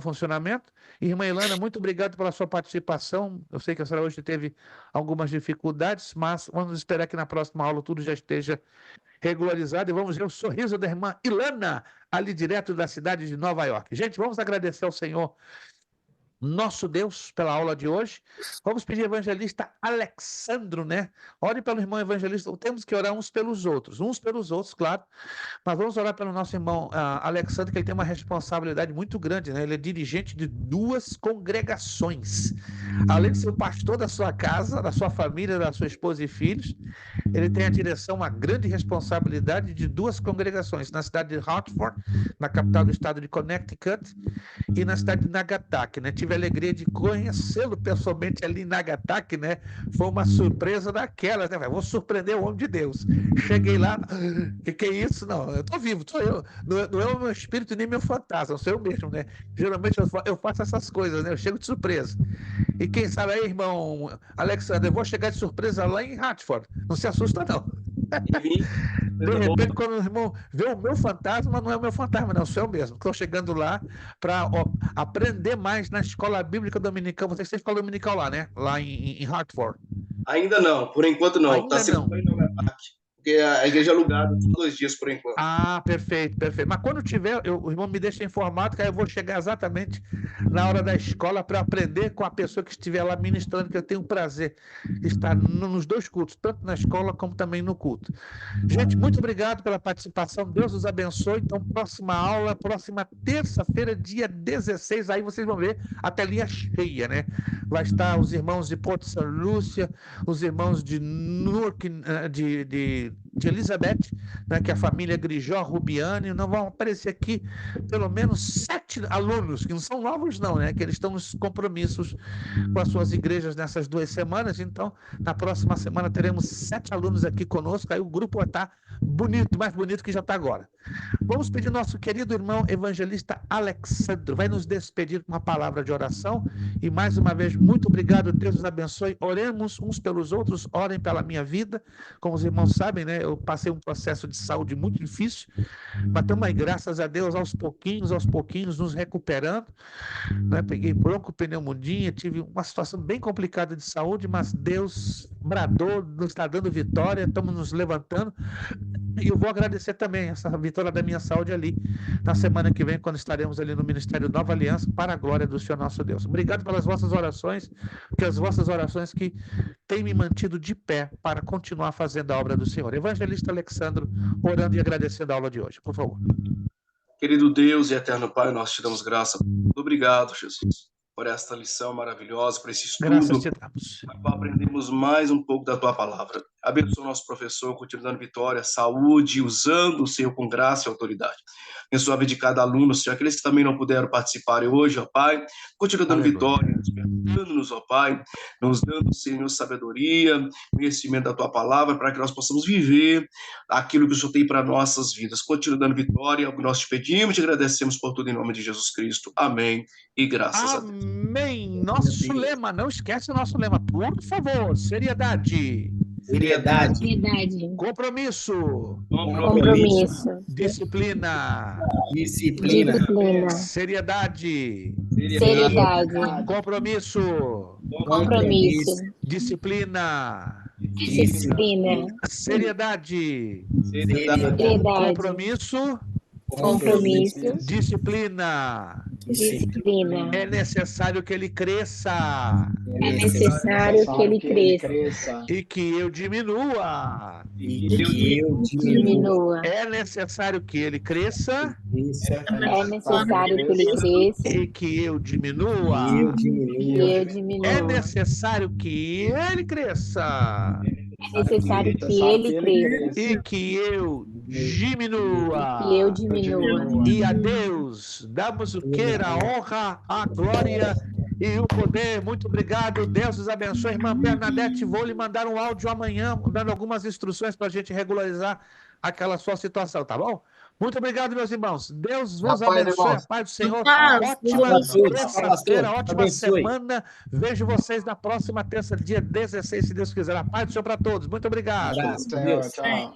Speaker 1: funcionamento. Irmã Ilana, muito obrigado pela sua participação. Eu sei que a senhora hoje teve algumas dificuldades, mas vamos esperar que na próxima aula tudo já esteja regularizado e vamos ver o sorriso da irmã Ilana, ali direto da cidade de Nova York. Gente, vamos agradecer ao Senhor, nosso Deus, pela aula de hoje. Vamos pedir ao evangelista Alexandro, né? Ore pelo irmão evangelista. Temos que orar uns pelos outros, claro, mas vamos orar pelo nosso irmão Alexandro, que ele tem uma responsabilidade muito grande, né? Ele é dirigente de 2 congregações. Além de ser o pastor da sua casa, da sua família, da sua esposa e filhos, ele tem a direção, uma grande responsabilidade de 2 congregações, na cidade de Hartford, na capital do estado de Connecticut, e na cidade de Nagasaki, né? tive a alegria de conhecê-lo pessoalmente ali em Nagasaki, né? Foi uma surpresa daquelas, né? Vou surpreender o homem de Deus. Cheguei lá, que é isso? Não, eu tô vivo, sou eu. Não é o meu espírito nem meu fantasma, sou eu mesmo, né? Geralmente eu faço essas coisas, né? Eu chego de surpresa. E quem sabe aí, irmão Alexandre, eu vou chegar de surpresa lá em Hartford. Não se assusta, não. De repente, quando o irmão vê o meu fantasma, não é o meu fantasma, não, sou eu mesmo. Estou chegando lá para aprender mais na escola bíblica dominical. Vocês têm escola dominical lá, né? Lá em Hartford.
Speaker 2: Ainda não, por enquanto não. Está sendo em Nagasaki, porque a igreja é alugada 2 dias por enquanto.
Speaker 1: Ah, perfeito. Mas quando tiver, o irmão me deixa informado, que aí eu vou chegar exatamente na hora da escola para aprender com a pessoa que estiver lá ministrando, que eu tenho o prazer de estar nos 2 cultos, tanto na escola como também no culto. Gente, muito obrigado pela participação, Deus os abençoe. Então, próxima aula, próxima terça-feira, dia 16, aí vocês vão ver a telinha cheia, né? Vai estar os irmãos de Porto São Lúcia, os irmãos de Newark, de Elizabeth, né, que é a família Grijó Rubiani. Não vão aparecer aqui pelo menos 7 alunos, que não são novos não, né, que eles estão nos compromissos com as suas igrejas nessas 2 semanas. Então, na próxima semana teremos 7 alunos aqui conosco, aí o grupo vai estar bonito, mais bonito que já está agora. Vamos pedir nosso querido irmão evangelista Alexandre, vai nos despedir com uma palavra de oração. E mais uma vez, muito obrigado, Deus os abençoe. Oremos uns pelos outros, orem pela minha vida. Como os irmãos sabem, né, eu passei um processo de saúde muito difícil, mas estamos aí, graças a Deus, aos pouquinhos, nos recuperando, né? Peguei broncopneumonia, tive uma situação bem complicada de saúde, mas Deus bradou, nos está dando vitória, estamos nos levantando. E eu vou agradecer também essa vitória da minha saúde ali na semana que vem, quando estaremos ali no Ministério Nova Aliança, para a glória do Senhor nosso Deus. Obrigado pelas vossas orações, porque as vossas orações que têm me mantido de pé para continuar fazendo a obra do Senhor. Evangelista Alexandre, orando e agradecendo a aula de hoje, por favor.
Speaker 2: Querido Deus e eterno Pai, nós te damos graça. Muito obrigado, Jesus, por esta lição maravilhosa, por esse estudo.
Speaker 1: Graças te damos.
Speaker 2: Aprendemos mais um pouco da tua palavra. Abençoa o nosso professor, continue dando vitória, saúde, usando o Senhor com graça e autoridade. Abençoa a vida de cada aluno, Senhor, aqueles que também não puderam participar hoje, ó Pai, continue dando vitória, despertando-nos, ó Pai, nos dando, Senhor, sabedoria, conhecimento da tua palavra, para que nós possamos viver aquilo que o Senhor tem para nossas vidas. Continue dando vitória, é o que nós te pedimos e te agradecemos por tudo em nome de Jesus Cristo. Amém e graças a Deus.
Speaker 1: Amém. Nosso lema, não esquece o nosso lema, por favor, seriedade. Compromisso. Disciplina. Seriedade. Compromisso. Disciplina. Seriedade. Compromisso. Disciplina. É necessário que ele cresça. E que eu diminua. É necessário que ele cresça. E que eu diminua. É necessário que ele cresça. E que eu diminua. E a Deus damos o que? A honra, a glória e o poder. Muito obrigado. Deus os abençoe. Irmã Bernadette, vou lhe mandar um áudio amanhã, dando algumas instruções para a gente regularizar aquela sua situação, tá bom? Muito obrigado, meus irmãos. Deus vos abençoe. A paz do Senhor. Ótima terça-feira, ótima semana. Vejo vocês na próxima terça, dia 16, se Deus quiser. A paz do Senhor para todos. Muito obrigado.
Speaker 5: Tchau.